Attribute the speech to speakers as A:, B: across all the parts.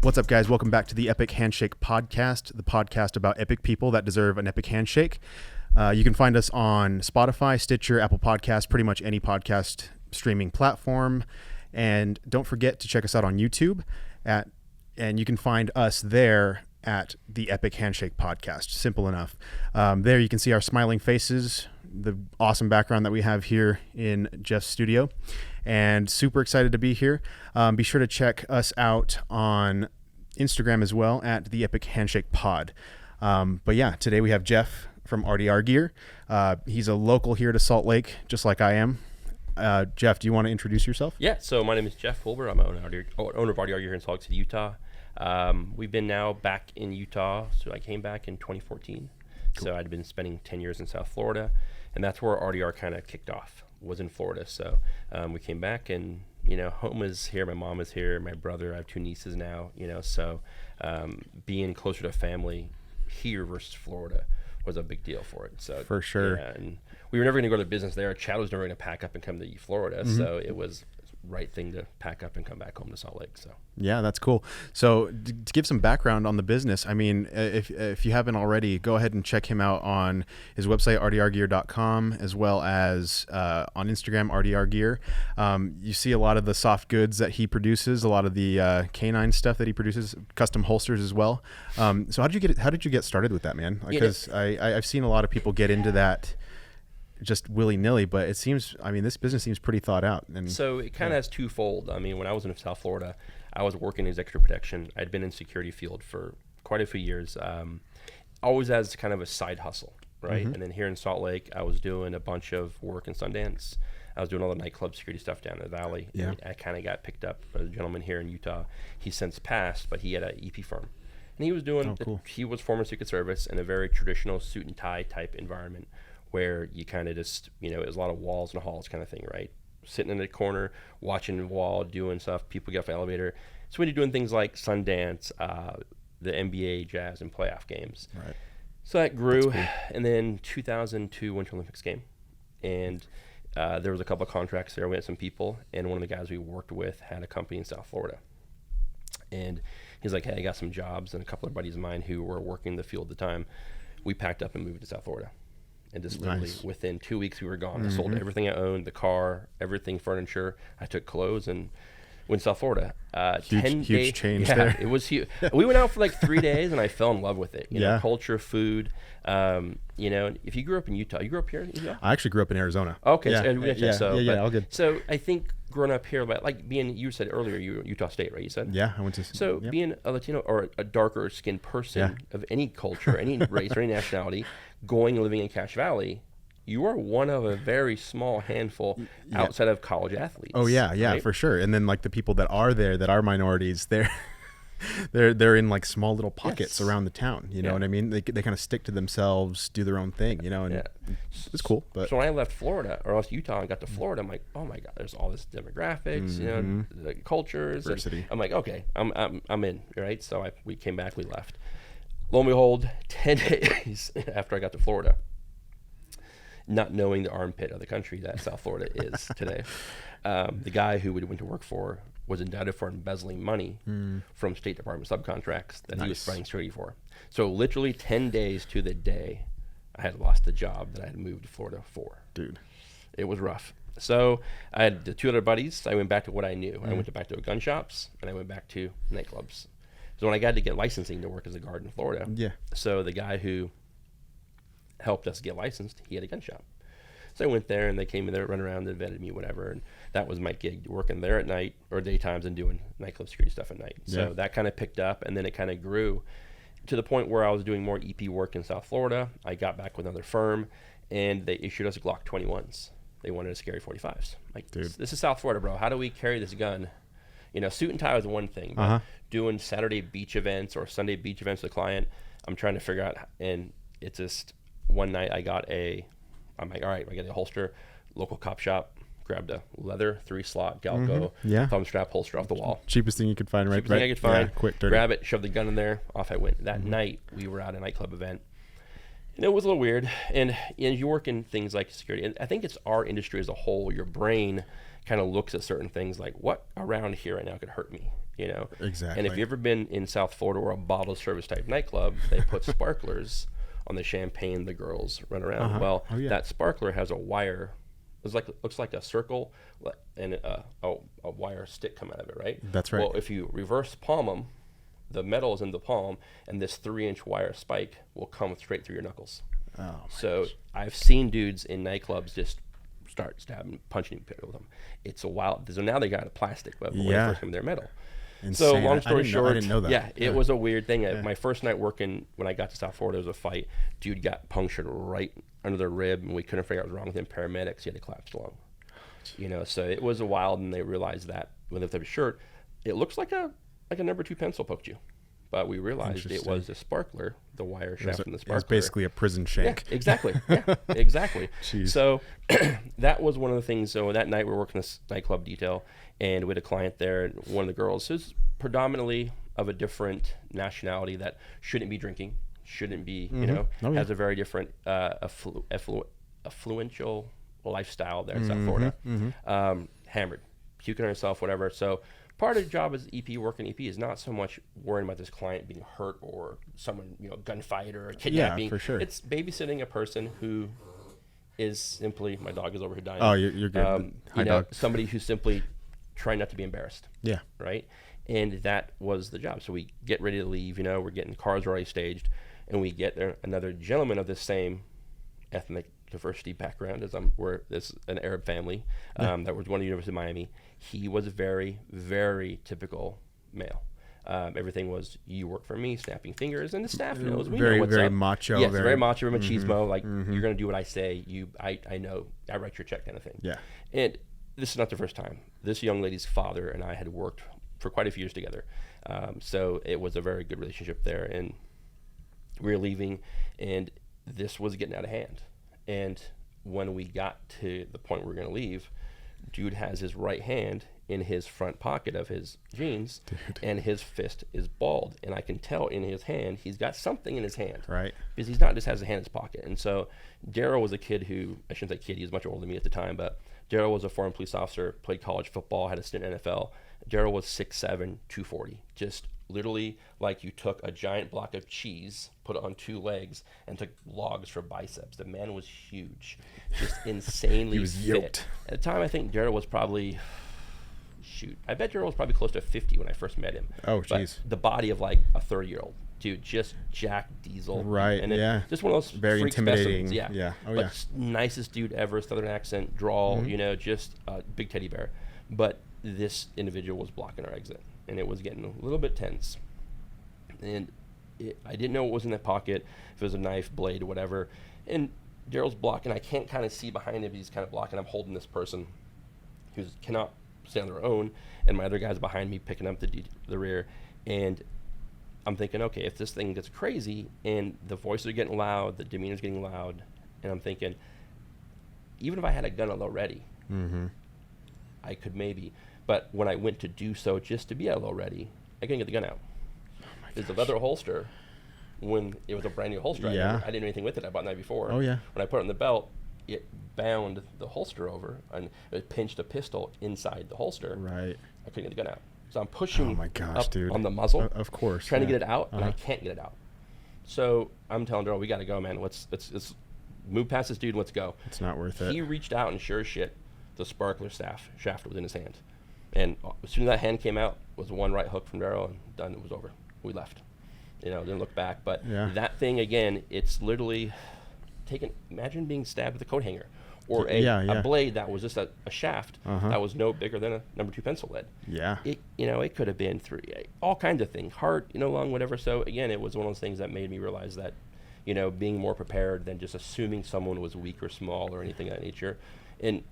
A: What's up, guys? Welcome back to the Epic Handshake Podcast, the podcast about epic people that deserve an epic handshake. You can find us on Spotify, Stitcher, Apple Podcasts, pretty much any podcast streaming platform. And don't forget to check us out on YouTube and you can find us there at the Epic Handshake Podcast. Simple enough. There you can see our smiling faces, the awesome background that we have here in Jeff's studio, and super excited to be here. Be sure to check us out on Instagram as well at the Epic Handshake Pod. But yeah, today we have Jeff from RDR Gear. He's a local here to Salt Lake, just like I am. Jeff, do you want to introduce yourself?
B: Yeah, so my name is Jeff Wilber. I'm owner of RDR Gear here in Salt Lake City, Utah. We've been now back in Utah, so I came back in 2014. Cool. So I'd been spending 10 years in South Florida, and that's where RDR kind of kicked off, was in Florida. So we came back, and home is here, my mom is here, my brother, I have 2 nieces now, so being closer to family here versus Florida was a big deal for it. So
A: for sure.
B: Yeah, and we were never going to go to business there. Chad was never going to pack up and come to Florida, so it was right thing to pack up and come back home to Salt Lake. So
A: yeah, that's cool. So to give some background on the business, I mean, if you haven't already, go ahead and check him out on his website, rdrgear.com, as well as on Instagram, RDR Gear. You see a lot of the soft goods that he produces, a lot of the canine stuff that he produces, custom holsters as well. So how did you get started with that, man? Because I've seen a lot of people get into that just willy-nilly, but it seems, this business seems pretty thought out. And
B: so it kind of has twofold. When I was in South Florida, I was working in executive protection. I'd been in security field for quite a few years, always as kind of a side hustle, right? And then here in Salt Lake, I was doing a bunch of work in Sundance. I was doing all the nightclub security stuff down in the valley.
A: Yeah.
B: And I kind of got picked up by a gentleman here in Utah. He's since passed, but he had an EP firm. And he was doing, he was former Secret Service in a very traditional suit and tie type environment, where you kind of just, it was a lot of walls and halls kind of thing, right? Sitting in the corner, watching the wall, doing stuff. People get off the elevator. So when you're doing things like Sundance, the NBA, Jazz, and playoff games.
A: Right.
B: So that grew.
A: Cool.
B: And then 2002 Winter Olympics game. And there was a couple of contracts there. We had some people. And one of the guys we worked with had a company in South Florida. And he's like, hey, I got some jobs. And a couple of buddies of mine who were working the field at the time, we packed up and moved to South Florida. And just literally within 2 weeks we were gone. I sold everything I owned, the car, everything, furniture. I took clothes and went to South Florida.
A: Huge change there.
B: It was huge. We went out for like 3 days and I fell in love with it. You know, culture, food. If you grew up in Utah, you grew up here in Utah?
A: I actually grew up in Arizona.
B: Okay.
A: Yeah, all good.
B: So I think growing up here, like being, you said earlier, you were Utah State, right? You said?
A: Yeah, I went to.
B: So being a Latino or a darker skinned person of any culture, any race or any nationality, going and living in Cache Valley, you are one of a very small handful outside of college athletes.
A: Oh yeah, right? For sure. And then like the people that are there that are minorities, they're in like small little pockets around the town. You know what I mean? They kind of stick to themselves, do their own thing. And it's cool. But
B: so when I left Florida or else Utah and got to Florida, I'm like, oh my God, there's all this demographics, the cultures, diversity. I'm like, okay, I'm in, right? So we came back, we left. Lo and behold, 10 days after I got to Florida, not knowing the armpit of the country that South Florida is today, the guy who we went to work for was indicted for embezzling money from State Department subcontracts that he was providing security for. So literally 10 days to the day, I had lost the job that I had moved to Florida for.
A: Dude,
B: it was rough. So I had the 2 other buddies. I went back to what I knew. I went back to gun shops and I went back to nightclubs. So when I got to get licensing to work as a guard in Florida, so the guy who helped us get licensed, he had a gun shop. So I went there and they came in there, run around, they vetted me, whatever. And that was my gig, working there at night or daytimes and doing nightclub security stuff at night. So that kind of picked up and then it kind of grew to the point where I was doing more EP work in South Florida. I got back with another firm and they issued us Glock 21s. They wanted us to carry 45s. Like, dude, this is South Florida, bro. How do we carry this gun? Suit and tie was one thing, but doing Saturday beach events or Sunday beach events with a client, I'm trying to figure out. And it's just one night I'm like, all right, I get a holster, local cop shop, grabbed a leather 3-slot Galco thumb strap holster off the wall.
A: Cheapest thing you could find, right?
B: Cheapest thing I could find.
A: Yeah, quick, dirty.
B: Grab it, shove the gun in there, off I went. That night we were at a nightclub event, And it was a little weird. And you work in things like security. And I think it's our industry as a whole. Your brain kind of looks at certain things like, what around here right now could hurt me? You know?
A: Exactly.
B: And if you've ever been in South Florida or a bottle service type nightclub, they put sparklers on the champagne the girls run around. Well, that sparkler has a wire. Looks like a circle and a wire stick come out of it, right?
A: That's right.
B: Well, if you reverse palm them, the metal is in the palm, and this 3-inch wire spike will come straight through your knuckles.
A: Oh,
B: so I've seen dudes in nightclubs just start stabbing, punching people with them. It's a wild. So now they got a plastic, but when they first came, they're metal.
A: Insane.
B: So long story short,
A: I didn't know that.
B: Yeah, it was a weird thing. My first night working, when I got to South Florida, there was a fight. Dude got punctured right under the rib, and we couldn't figure out what was wrong with him. Paramedics, he had to collapse lung. You know, so it was a wild, and they realized that when they lifted up his shirt, it looks like a number 2 pencil poked you. But we realized it was a sparkler, the wire shaft from the sparkler.
A: It was basically a prison shank.
B: Yeah, exactly. Yeah, exactly.
A: Jeez.
B: So that was one of the things. So that night we were working this nightclub detail, and we had a client there, and one of the girls who's predominantly of a different nationality that shouldn't be drinking, shouldn't be, you know, has a very different affluential lifestyle there in South Florida. Hammered, puking on herself, whatever. So part of the job as EP, working EP, is not so much worrying about this client being hurt or someone, you know, gunfight or kidnapping.
A: Yeah, for sure.
B: It's babysitting a person who is simply, my dog is over here dying.
A: Oh, you're good.
B: Hi, dog. Somebody who's simply trying not to be embarrassed.
A: Yeah.
B: Right? And that was the job. So we get ready to leave, you know, we're getting cars already staged, and we get there, another gentleman of the same ethnic diversity background as we're this an Arab family that was one of the University of Miami. He was very, very typical male. Everything was, you work for me, snapping fingers, and the staff knows. We know what's
A: very
B: up.
A: macho.
B: Yes, very macho, very machismo. Like, you're going to do what I say. I know. I write your check kind of thing.
A: Yeah.
B: And this is not the first time. This young lady's father and I had worked for quite a few years together. So it was a very good relationship there. And we were leaving, and this was getting out of hand. And when we got to the point we were going to leave, dude has his right hand in his front pocket of his jeans, and his fist is balled, and I can tell in his hand he's got something in his hand,
A: right?
B: Because he's not just has a hand in his pocket. And so Daryl was a kid who, I shouldn't say kid, he was much older than me at the time, but Daryl was a former police officer, played college football, had a stint in NFL. Daryl was 6'7", 240, just literally like you took a giant block of cheese, put it on 2 legs, and took logs for biceps. The man was huge, just insanely
A: he was
B: fit.
A: yoked.
B: At the time, I think Daryl was probably, I bet Daryl was probably close to 50 when I first met him.
A: Oh, jeez.
B: The body of like a 30-year-old. Dude, just Jack Diesel.
A: Right,
B: and just one of those
A: very
B: freak
A: intimidating.
B: Specimens. Yeah.
A: Oh,
B: but
A: yeah.
B: Nicest dude ever, Southern accent, drawl, you know, just a big teddy bear. But this individual was blocking our exit, and it was getting a little bit tense. And I didn't know what was in that pocket, if it was a knife, blade, whatever. And Daryl's blocking. I can't kind of see behind him. He's kind of blocking. I'm holding this person who cannot stand on their own, and my other guy's behind me picking up the rear. And I'm thinking, okay, if this thing gets crazy and the voices are getting loud, the demeanor's getting loud, and I'm thinking, even if I had a gun already, I could maybe. But when I went to do so just to be a little ready, I couldn't get the gun out. There's a leather holster. When it was a brand new holster, I didn't do anything with it. I bought the night before.
A: Oh, yeah.
B: When I put it on the belt, it bound the holster over, and it pinched a pistol inside the holster.
A: Right.
B: I couldn't get the gun out. So I'm pushing up
A: dude.
B: on the muzzle.
A: Of course.
B: Trying to get it out, and I can't get it out. So I'm telling Daryl, we got to go, man. Let's move past this dude and let's go.
A: It's not worth it.
B: He reached out, and sure as shit, the sparkler shaft was in his hand. And as soon as that hand came out, was one right hook from Daryl, and done. It was over. We left. Didn't look back. But that thing, again, it's literally imagine being stabbed with a coat hanger or a blade that was just a shaft that was no bigger than a number 2 pencil lead.
A: Yeah.
B: It could have been all kinds of things, heart, lung, whatever. So again, it was one of those things that made me realize that, being more prepared than just assuming someone was weak or small or anything of that nature. And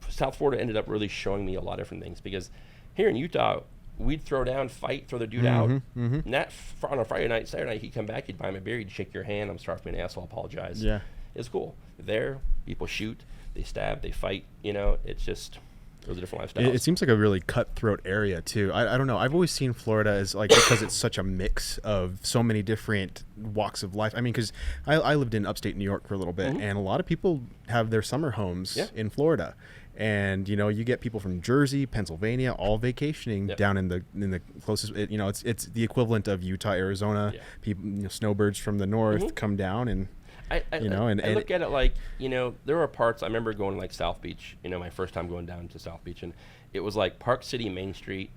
B: South Florida ended up really showing me a lot of different things, because here in Utah, we'd throw down, fight, throw the dude out. And that on a Friday night, Saturday night, he'd come back, he'd buy him a beer, he'd shake your hand, I'm sorry for being an asshole, apologize.
A: Yeah.
B: It's cool. There, people shoot, they stab, they fight. It's just, It was a different lifestyle.
A: It seems like a really cutthroat area too. I don't know. I've always seen Florida as like, because it's such a mix of so many different walks of life. I mean, because I lived in upstate New York for a little bit, and a lot of people have their summer homes in Florida. And you get people from Jersey, Pennsylvania, all vacationing down in the closest. It's the equivalent of Utah, Arizona. People, snowbirds from the north come down, and
B: I look at it like, there were parts. I remember going to like South Beach. My first time going down to South Beach, and it was like Park City Main Street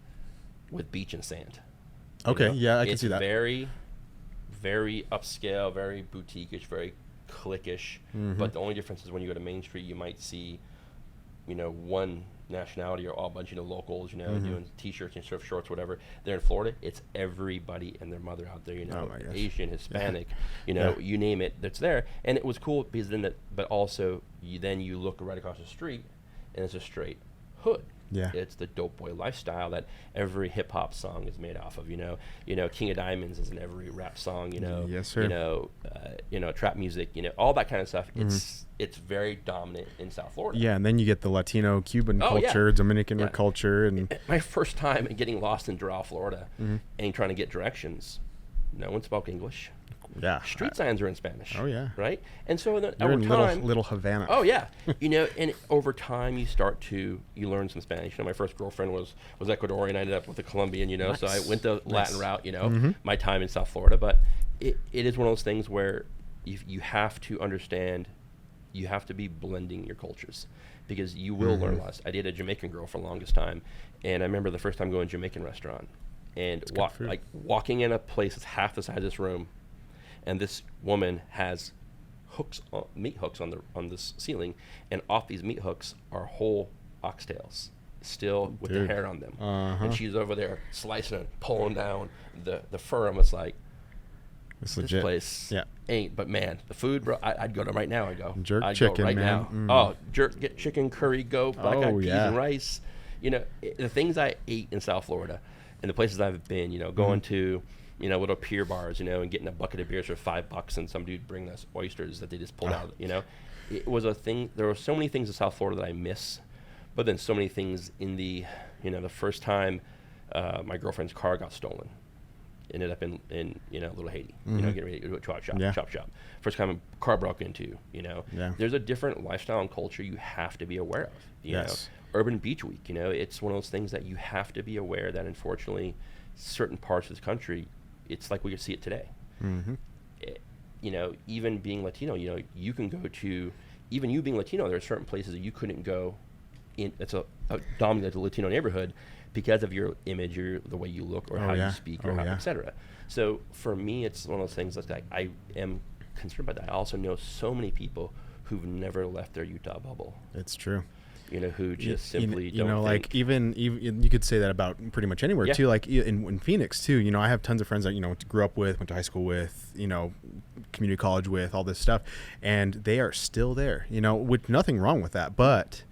B: with beach and sand.
A: Okay, I can see that.
B: Very, very upscale, very boutique-ish, very cliquish. But the only difference is when you go to Main Street, you might see one nationality or all bunch of locals, doing t-shirts and surf shorts, whatever. There in Florida, it's everybody and their mother out there, Asian, Hispanic, you name it, that's there. And it was cool because but also you look right across the street and it's a straight hood. Yeah, it's the dope boy lifestyle that every hip hop song is made off of. King of Diamonds is in every rap song.
A: Yes, sir.
B: Trap music. All that kind of stuff. It's very dominant in South Florida.
A: Yeah, and then you get the Latino, Cuban culture, Dominican culture, and
B: my first time getting lost in Doral, Florida, and trying to get directions. No one spoke English.
A: Yeah,
B: street signs are in Spanish.
A: Oh yeah,
B: right. And so
A: you're in little Havana.
B: Oh yeah, and over time you learn some Spanish. My first girlfriend was Ecuadorian. I ended up with a Colombian.
A: Nice.
B: So I went the Latin route. My time in South Florida, but it is one of those things where you have to understand. You have to be blending your cultures because you will learn lots. I dated a Jamaican girl for the longest time, and I remember the first time going to a Jamaican restaurant and walking in a place that's half the size of this room. And this woman has meat hooks on this ceiling, and off these meat hooks are whole oxtails, still with the hair on them. And she's over there slicing and pulling down the fur. And it's like, this legit place ain't. But man, the food, bro, I'd go to right now. I'd
A: chicken,
B: go right
A: man.
B: now. Get chicken, curry, goat, black-eyed peas and rice. The things I ate in South Florida, and the places I've been. Going to. Little pier bars, and getting a bucket of beers for $5, and some dude bring us oysters that they just pulled out. It was a thing. There were so many things in South Florida that I miss, but then so many things in the first time my girlfriend's car got stolen, ended up in Little Haiti, getting ready to do a chop shop. First time a car broke into, there's a different lifestyle and culture you have to be aware of.
A: Yes.
B: Urban Beach Week, it's one of those things that you have to be aware that unfortunately certain parts of this country, it's like we can see it today. Even being Latino, you can go to, even you being Latino, there are certain places that you couldn't go in. It's a dominant Latino neighborhood because of your image or the way you look or how you speak or et cetera. So for me, it's one of those things that I am concerned about that. I also know so many people who've never left their Utah bubble.
A: It's true.
B: Who just simply don't think.
A: Like even you could say that about pretty much anywhere too. Like in Phoenix too. I have tons of friends that grew up with, went to high school with, community college with, all this stuff, and they are still there. With nothing wrong with that, but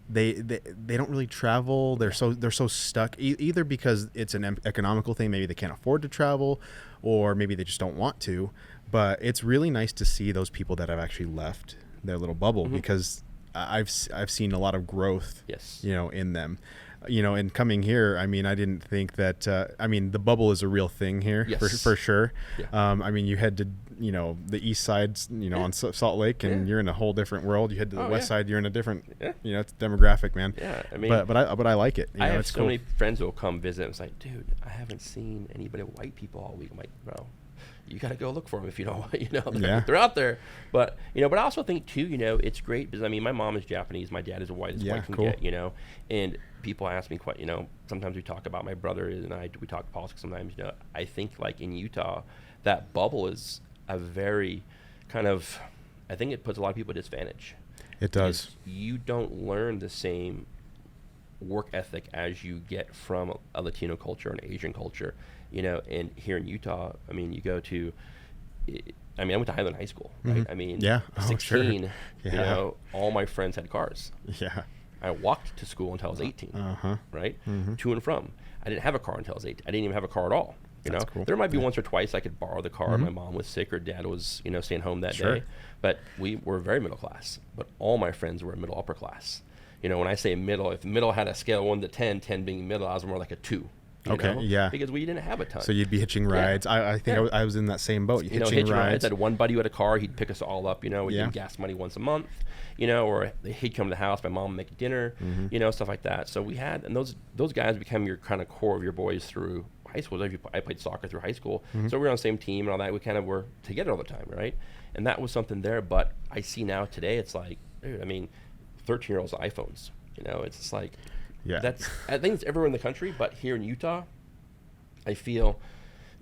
A: they don't really travel. They're so stuck either because it's an economical thing. Maybe they can't afford to travel, or maybe they just don't want to. But it's really nice to see those people that have actually left their little bubble because. I've seen a lot of growth, in them, and coming here. I mean, I didn't think that. The bubble is a real thing here for sure. Yeah. You head to the east side, on Salt Lake, and you're in a whole different world. You head to the west side, you're in a different, it's demographic, man.
B: Yeah,
A: but I like it.
B: I have so many friends who will come visit. And it's like, dude, I haven't seen anybody white people all week. I'm like, bro. You got to go look for them if you don't, they're out there. But, but I also think too, it's great because my mom is Japanese. My dad is as white as white can get, and people ask me quite, sometimes we talk about my brother and we talk politics sometimes, I think like in Utah, that bubble is a very kind of, I think it puts a lot of people at disadvantage.
A: It does.
B: You don't learn the same work ethic as you get from a Latino culture and Asian culture. And here in Utah, you go to, I went to Highland High School, right? 16, all my friends had cars. Yeah. I walked to school until I was 18, right? To and from. I didn't have a car until I was 18. I didn't even have a car at all. Cool. There might be once or twice I could borrow the car. My mom was sick or dad was, staying home that day. But we were very middle class. But all my friends were middle upper class. You know, when I say middle, if middle had a scale of 1 to 10, 10 being middle, I was more like a 2.
A: Okay,
B: know?
A: Yeah.
B: Because we didn't have a ton.
A: So you'd be hitching rides. I think I was in that same boat.
B: Hitching rides. I had one buddy who had a car. He'd pick us all up. You know, we'd give gas money once a month. You know, or he'd come to the house. My mom would make dinner. You know, stuff like that. So we had, and those guys became your kind of core of your boys through high school. I played soccer through high school, so we were on the same team and all that. We kind of were together all the time, right? And that was something there. But I see now today, it's like, dude, I mean, 13-year-olds iPhones. You know, it's just like, I think it's everywhere in the country, but here in Utah, I feel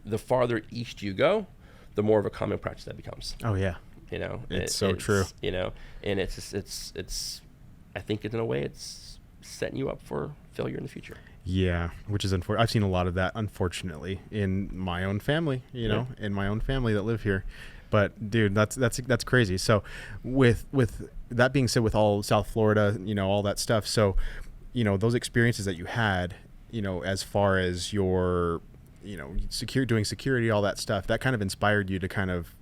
B: the farther east you go, the more of a common practice that becomes.
A: Oh yeah.
B: You know,
A: it's true.
B: You know, and it's I think in a way it's setting you up for failure in the future.
A: Yeah, which is unfortunate. I've seen a lot of that, unfortunately, in my own family. You know, in my own family that live here. But dude, that's crazy. So, with that being said, with all South Florida, you know, all that stuff. So, you know, those experiences that you had, you know, as far as your, you know, doing security, all that stuff, that kind of inspired you to kind of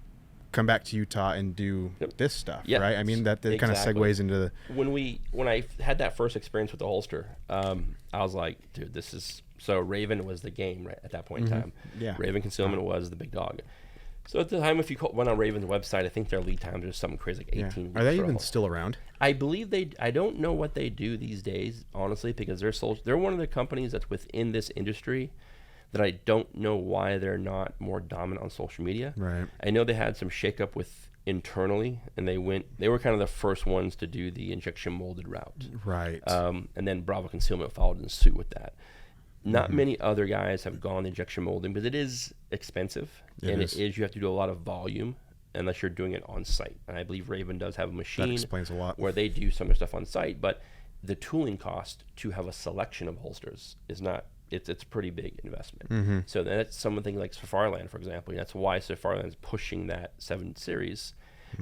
A: come back to Utah and do this stuff, right? I mean, that kind of segues into the...
B: When I had that first experience with the holster, I was like, dude, this is... So Raven was the game right at that point in time.
A: Yeah.
B: Raven Concealment was the big dog. So at the time, if you went on Raven's website, I think their lead times are something crazy, like 18 weeks.
A: Are they even still around?
B: I believe I don't know what they do these days, honestly, because they're one of the companies that's within this industry that I don't know why they're not more dominant on social media.
A: Right.
B: I know they had some shakeup with internally, and they were kind of the first ones to do the injection molded route.
A: Right.
B: And then Bravo Concealment followed in suit with that. Not many other guys have gone the injection molding because it is expensive, you have to do a lot of volume unless you're doing it on site. And I believe Raven does have a machine
A: that explains a lot,
B: where they do some of the stuff on site, but the tooling cost to have a selection of holsters is not, it's a pretty big investment. So that's something like Safariland, for example. That's why Safariland is pushing that 7 series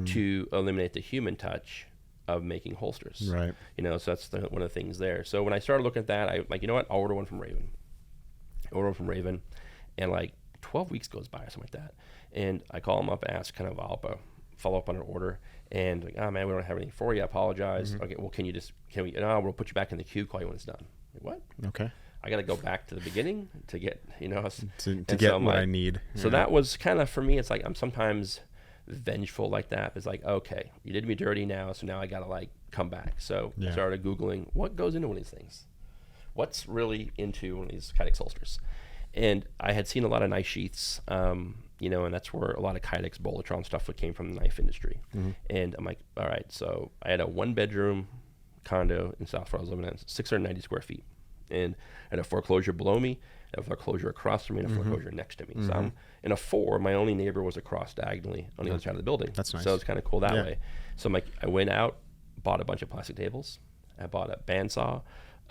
B: to eliminate the human touch of making holsters.
A: Right.
B: You know, so that's one of the things there. So when I started looking at that, I like, you know what, I'll order one from Raven. And like 12 weeks goes by or something like that. And I call them up, ask kind of follow up on an order, and like, oh man, we don't have anything for you. I apologize. Okay, well, can we? No, we'll put you back in the queue. Call you when it's done. Like, what?
A: Okay.
B: I got to go back to the beginning to get, you know,
A: to get what I need.
B: So that was kind of, for me, it's like I'm sometimes vengeful like that. It's like, okay, you did me dirty now, so now I got to like come back. So I started Googling what goes into one of these things. What's really into one of these Kydex holsters? And I had seen a lot of knife sheaths, you know, and that's where a lot of Kydex Bolatron stuff came from the knife industry. And I'm like, all right, so I had a 1-bedroom condo in South Florida. I was living in 690 square feet. And I had a foreclosure below me, a foreclosure across from me, and a foreclosure next to me. So I'm in a 4. My only neighbor was across diagonally on the other side of the building.
A: That's nice.
B: So it's kind of cool that way. So I'm like, I went out, bought a bunch of plastic tables. I bought a bandsaw,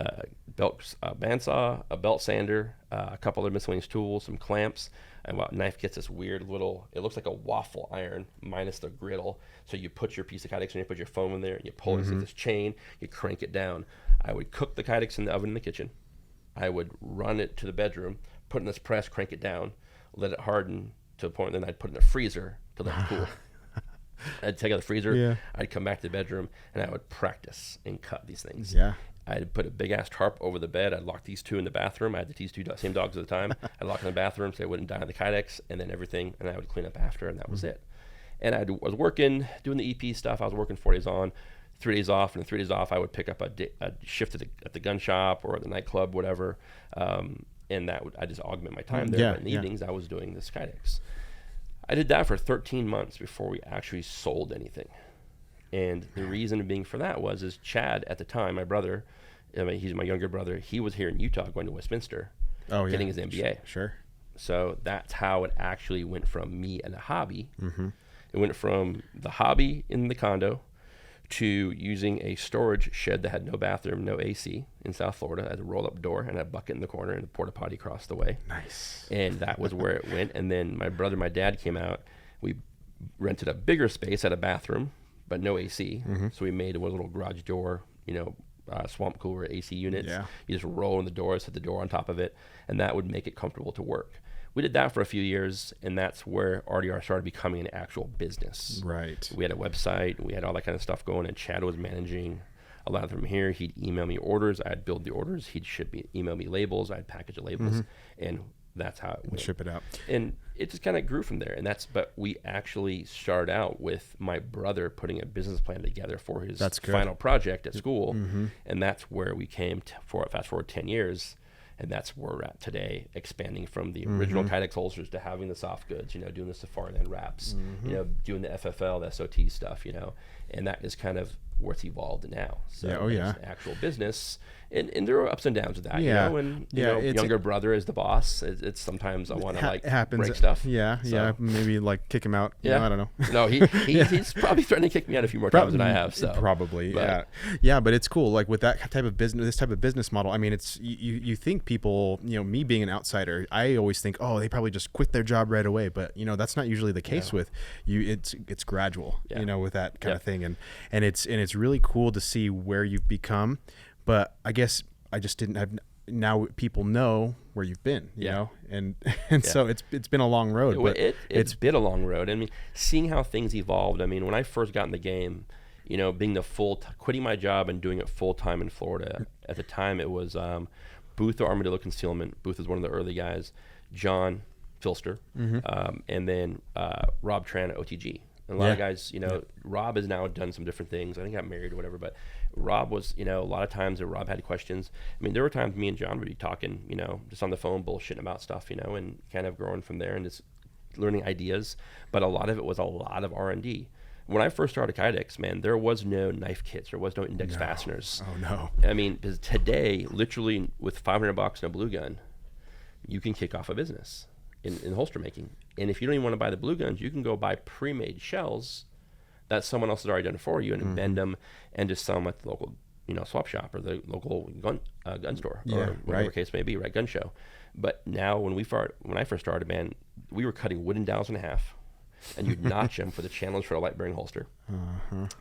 B: a belt sander, a couple of miscellaneous tools, some clamps. I bought knife kits, this weird little, it looks like a waffle iron minus the griddle. So you put your piece of Kydex and you put your foam in there and you pull it, this chain, you crank it down. I would cook the Kydex in the oven in the kitchen. I would run it to the bedroom, put it in this press, crank it down, let it harden to the point, then I'd put it in the freezer to let it cool. I'd take out the freezer, I'd come back to the bedroom, and I would practice and cut these things. I'd put a big-ass tarp over the bed. I'd lock these 2 in the bathroom. I had these 2 same dogs at the time. I'd lock in the bathroom so they wouldn't die on the Kydex, and then everything, and I would clean up after, and that was it. And I was working, doing the EP stuff. I was working 4 days on, 3 days off, and 3 days off, I would pick up a shift at the gun shop or the nightclub, whatever, and I just augment my time there. But in the evenings, I was doing this Kydex. I did that for 13 months before we actually sold anything. And the reason being for that is Chad at the time, my brother, I mean, he's my younger brother, he was here in Utah going to Westminster, getting his MBA.
A: Sure.
B: So that's how it actually went from me and a hobby. It went from the hobby in the condo to using a storage shed that had no bathroom, no AC in South Florida, as a roll-up door and a bucket in the corner and a porta potty across the way.
A: Nice.
B: And that was where it went. And then my brother and my dad came out. We rented a bigger space, had a bathroom, but no AC. So we made a little garage door, you know, swamp cooler AC units. You just roll in the door, set the door on top of it, and that would make it comfortable to work. We did that for a few years, and that's where RDR started becoming an actual business.
A: Right.
B: We had a website, we had all that kind of stuff going, and Chad was managing a lot of them here. He'd email me orders. I'd build the orders. He'd email me labels. I'd package the labels, and that's how it went.
A: Ship it out.
B: And it just kind of grew from there. And but we actually started out with my brother putting a business plan together for his final project at school. And that's where we came fast forward 10 years. And that's where we're at today, expanding from the original Kydex holsters to having the soft goods, doing the Safari Land wraps, doing the FFL, the SOT stuff, and that is kind of where it's evolved now. So it's an actual business. And there are ups and downs with that, and younger brother is the boss. It's sometimes I want to break stuff.
A: Maybe like kick him out. I don't know.
B: No, he's probably threatening to kick me out a few more times than I have. So
A: probably, but it's cool. Like with that type of business, this type of business model. I mean, it's you think people, me being an outsider, I always think, oh, they probably just quit their job right away. But that's not usually the case with you. It's gradual, with that kind of thing, and it's really cool to see where you've become. But I guess I just didn't have. Now people know where you've been, and so it's been a long road.
B: It's been a long road. I mean, seeing how things evolved. I mean, when I first got in the game, being quitting my job and doing it full time in Florida. At the time, it was Booth or Armadillo Concealment. Booth was one of the early guys. John Filster, and then Rob Tran at OTG. And a lot of guys, Rob has now done some different things. I think got married or whatever, but Rob was, a lot of times that Rob had questions. I mean, there were times me and John would be talking, just on the phone, bullshitting about stuff, and kind of growing from there and just learning ideas. But a lot of it was a lot of R&D. When I first started Kydex, man, there was no knife kits. There was no index fasteners.
A: Oh, no.
B: I mean, because today, literally with $500 and a blue gun, you can kick off a business in holster making. And if you don't even want to buy the blue guns, you can go buy pre-made shells that someone else has already done for you and bend them and just sell them at the local, swap shop or the local gun store or whatever case may be, right? Gun show. But now when I first started, man, we were cutting wooden dowels in half, and you'd notch them for the channels for a light bearing holster.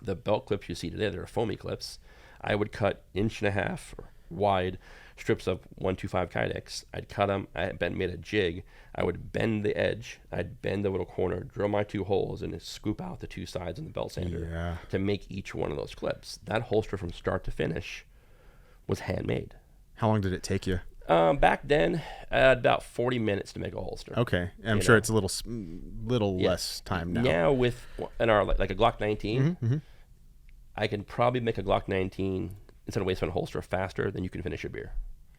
B: The belt clips you see today, they're foamy clips. I would cut 1.5 inches wide strips of 125 Kydex. I'd cut them. I made a jig. I would bend the edge. I'd bend the little corner, drill my 2 holes, and scoop out the 2 sides in the belt sander to make each one of those clips. That holster from start to finish was handmade.
A: How long did it take you?
B: Back then, about 40 minutes to make a holster.
A: Okay, and I'm sure it's a little less time now.
B: Now with a Glock 19, I can probably make a Glock 19 instead of waistband holster faster than you can finish a beer.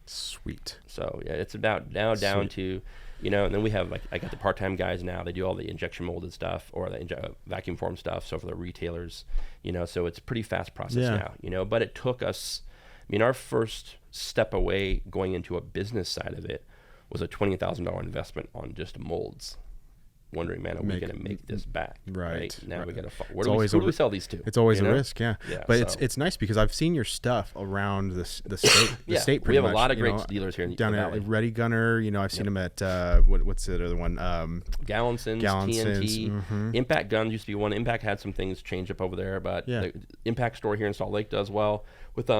A: Sweet.
B: So it's about now down to, and then we have I got the part-time guys now. They do all the injection molded stuff or the vacuum form stuff. So for the retailers, so it's a pretty fast process now. But it took us. I mean, our first step away going into a business side of it was a $20,000 investment on just molds. Wondering, man, are we going to make this back?
A: Right.
B: Now we got to. Who do we sell these to?
A: It's always a risk, But it's nice because I've seen your stuff around the state. The state, pretty much.
B: We have a lot of great dealers here in
A: down
B: the
A: at
B: Valley.
A: Ready Gunner. I've seen them at what's the other one?
B: Gallanson's, TNT. Impact Guns used to be one. Impact had some things change up over there, but the Impact store here in Salt Lake does well with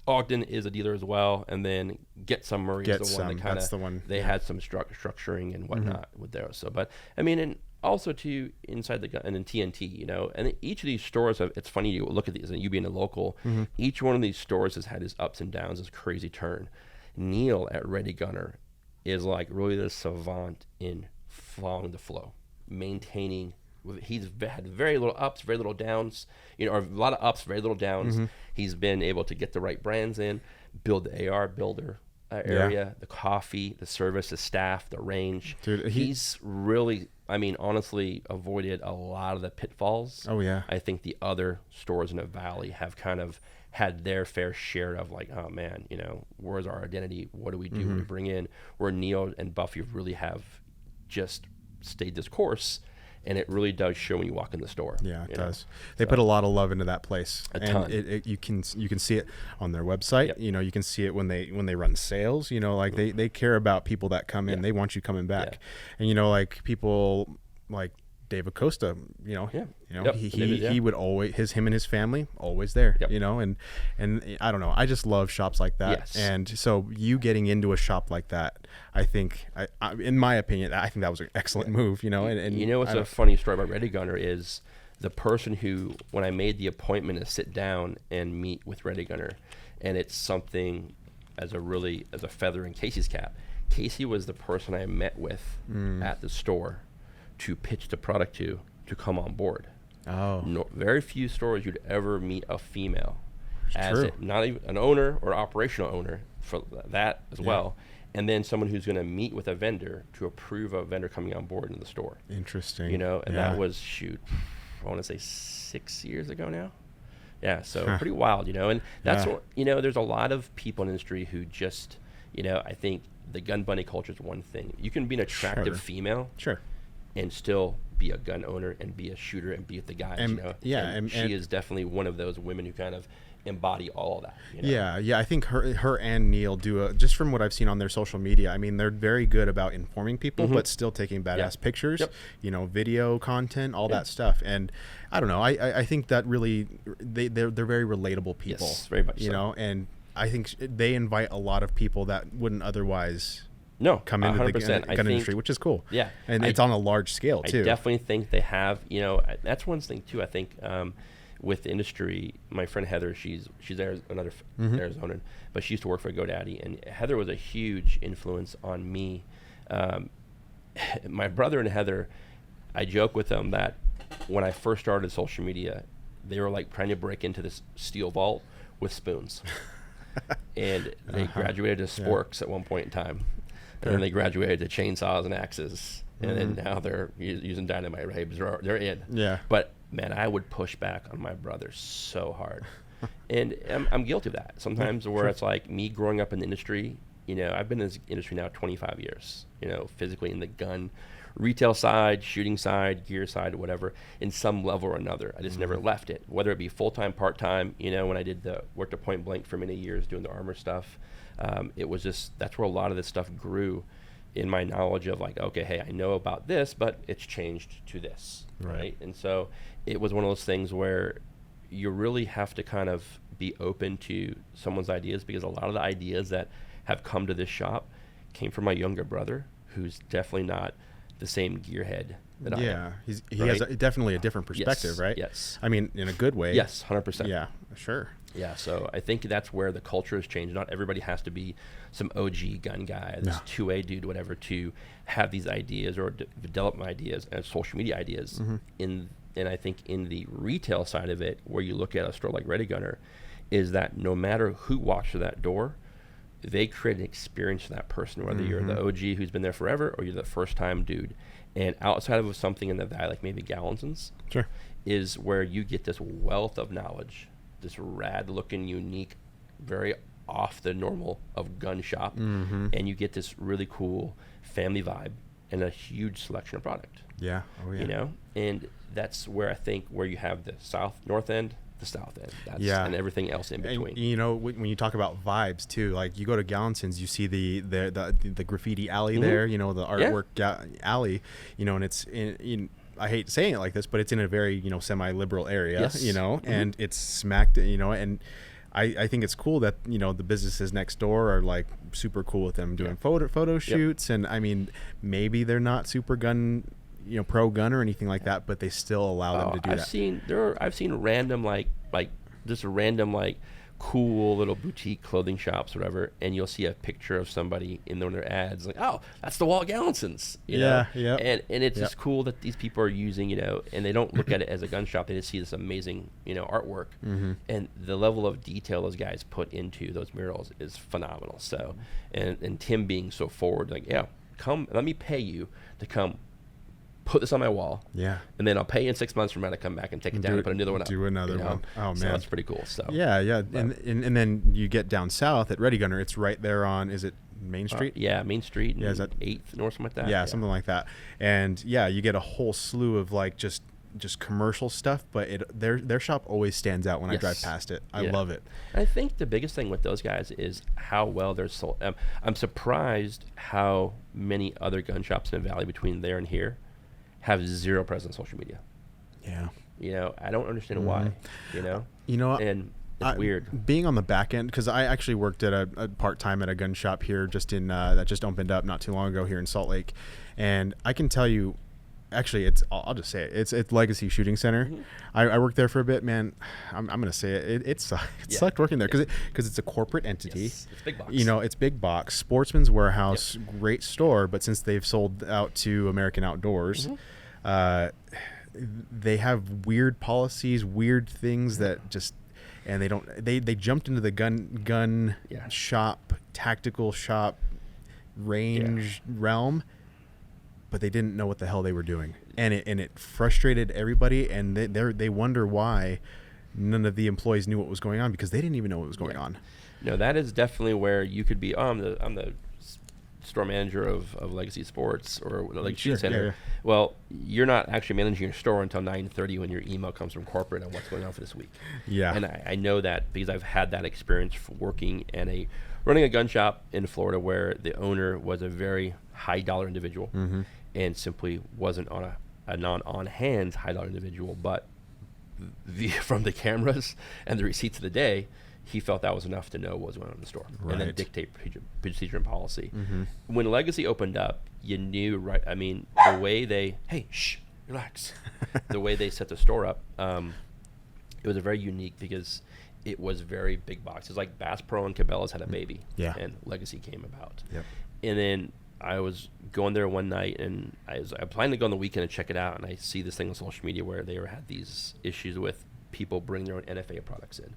B: Ogden is a dealer as well, and then Get Some Murray is the one that kind of they had some structuring and whatnot with those. So, but I mean, and also to inside the gun and then TNT, and each of these stores, it's funny you look at these and you being a local, each one of these stores has had his ups and downs, this crazy turn. Neil at Ready Gunner is like really the savant in following the flow, maintaining. He's had very little ups, very little downs, or a lot of ups, very little downs. He's been able to get the right brands in, build the AR builder area, the coffee, the service, the staff, the range. Dude, he's really, honestly, avoided a lot of the pitfalls.
A: Oh, yeah.
B: I think the other stores in the Valley have kind of had their fair share of oh, man, where's our identity? What do we do? What do we bring in? Where Neil and Buffy really have just stayed this course. And it really does show when you walk in the store.
A: Yeah, it does. They put a lot of love into that place.
B: A ton.
A: You can see it on their website. Yep. You can see it when they run sales. They care about people that come in. They want you coming back. And people like Dave Acosta, he would always him and his family always there, and I don't know, I just love shops like that.
B: Yes.
A: And so you getting into a shop like that, I think, in my opinion, I think that was an excellent move, and
B: what's a funny story about Ready Gunner is the person who, when I made the appointment to sit down and meet with Ready Gunner, and it's something as a feather in Casey's cap. Casey was the person I met with at the store to pitch the product to come on board.
A: Oh.
B: No, very few stores you'd ever meet a female as not even an owner or operational owner for that as well. And then someone who's going to meet with a vendor to approve a vendor coming on board in the store.
A: Interesting.
B: You know, and that was, I want to say 6 years ago now. Yeah, so pretty wild, you know. And that's what, you know, there's a lot of people in the industry who just, you know, I think the gun bunny culture is one thing. You can be an attractive female and still be a gun owner and be a shooter and be with the guys, you know.
A: Yeah,
B: and she is definitely one of those women who kind of embody all of that. You know?
A: Yeah. I think her and Neil do just from what I've seen on their social media. I mean, they're very good about informing people, but still taking badass pictures, you know, video content, all that stuff. And I don't know. I think that really they're very relatable people.
B: Yes, very much.
A: You know, and I think they invite a lot of people that wouldn't otherwise come into the gun industry, which is cool.
B: Yeah,
A: and it's on a large scale too.
B: I definitely think they have. You know, that's one thing too. I think. With the industry, my friend Heather, she's another Arizonan, but she used to work for GoDaddy, and Heather was a huge influence on me. My brother and Heather, I joke with them that when I first started social media, they were like trying to break into this steel vault with spoons. And they graduated to sporks at one point in time, and then they graduated to chainsaws and axes, and then now they're using dynamite, right? They're in.
A: Yeah.
B: But man, I would push back on my brother so hard. And I'm guilty of that. Sometimes where it's like me growing up in the industry, you know, I've been in this industry now 25 years, you know, physically in the gun retail side, shooting side, gear side, whatever, in some level or another. I just never left it, whether it be full-time, part-time. You know, when I worked at Point Blank for many years doing the armor stuff, it was just, that's where a lot of this stuff grew in my knowledge of like, okay, hey, I know about this, but it's changed to this, right? And so it was one of those things where you really have to kind of be open to someone's ideas, because a lot of the ideas that have come to this shop came from my younger brother, who's definitely not the same gearhead that I am.
A: He has definitely a different perspective, right?
B: Yes.
A: I mean, in a good way.
B: Yes, 100%.
A: Yeah, sure.
B: Yeah, so I think that's where the culture has changed. Not everybody has to be some OG gun guy, this 2A dude, whatever, to have these ideas or develop ideas and social media ideas. And I think in the retail side of it, where you look at a store like Ready Gunner, is that no matter who walks through that door, they create an experience for that person, whether you're the OG who's been there forever or you're the first time dude. And outside of something in the valley, like maybe Gallinson's, is where you get this wealth of knowledge, this rad looking, unique, very off the normal of gun shop, and you get this really cool family vibe and a huge selection of product.
A: Yeah. Oh yeah.
B: You know, and that's where I think where you have the north end, the south end, and everything else in between.
A: And, you know, when you talk about vibes too, like you go to Gallinson's, you see the graffiti alley there, you know, the artwork alley, you know, and it's I hate saying it like this, but it's in a very, you know, semi-liberal area, you know, and it's smacked, you know, and I think it's cool that, you know, the businesses next door are like super cool with them doing photo shoots. And I mean, maybe they're not super gun, you know, pro gun or anything like that, but they still allow them to do that.
B: I've seen random like just random like cool little boutique clothing shops, whatever, and you'll see a picture of somebody in one of their ads, like, oh, that's the Walt Gallinson's, you know? And it's just cool that these people are using, you know, and they don't look at it as a gun shop. They just see this amazing, you know, artwork, and the level of detail those guys put into those murals is phenomenal. So, and Tim being so forward, like, yeah, come, let me pay you to come put this on my wall, and then I'll pay you in 6 months from now to come back and take it down and put another one up.
A: Do another one. Oh man,
B: so that's pretty cool. So
A: and then you get down south at Ready Gunner. It's right there on, is it Main Street?
B: Main Street.
A: Yeah, is that
B: 8th North, something like that?
A: Yeah, something like that. And you get a whole slew of like just commercial stuff, but their shop always stands out when I drive past it. I love it.
B: I think the biggest thing with those guys is how well they're sold. I'm surprised how many other gun shops in the valley between there and here have zero presence on social media. Yeah. You know, I don't understand why, you know?
A: You know,
B: and it's weird.
A: Being on the back end, because I actually worked at a part-time at a gun shop here just in, that just opened up not too long ago here in Salt Lake. And I can tell you, actually, I'll just say it. It's Legacy Shooting Center. Mm-hmm. I worked there for a bit, man. I'm gonna say it. It sucked working there because it's a corporate entity.
B: Yes. It's big box.
A: It's big box. Sportsman's Warehouse, great store, but since they've sold out to American Outdoors, they have weird policies, weird things that just, and they jumped into the gun shop, tactical shop, range realm. But they didn't know what the hell they were doing, and it frustrated everybody. And they wonder why none of the employees knew what was going on, because they didn't even know what was going on.
B: No, that is definitely where you could be. I'm the store manager of Legacy Sports or Legacy Shooting Center. Yeah. Well, you're not actually managing your store until 9:30 when your email comes from corporate on what's going on for this week. Yeah, and I know that because I've had that experience for working in running a gun shop in Florida where the owner was a very high dollar individual. Mm-hmm. And simply wasn't on a non-on-hand high-dollar individual, but from the cameras and the receipts of the day, he felt that was enough to know what was going on in the store and then dictate procedure and policy. Mm-hmm. When Legacy opened up, you knew, right? I mean, the way relax. The way they set the store up, it was a very unique because it was very big box. It was like Bass Pro and Cabela's had a baby, and Legacy came about. Yep. And then I was going there one night, and I planned to go on the weekend and check it out, and I see this thing on social media where they had these issues with people bringing their own NFA products in,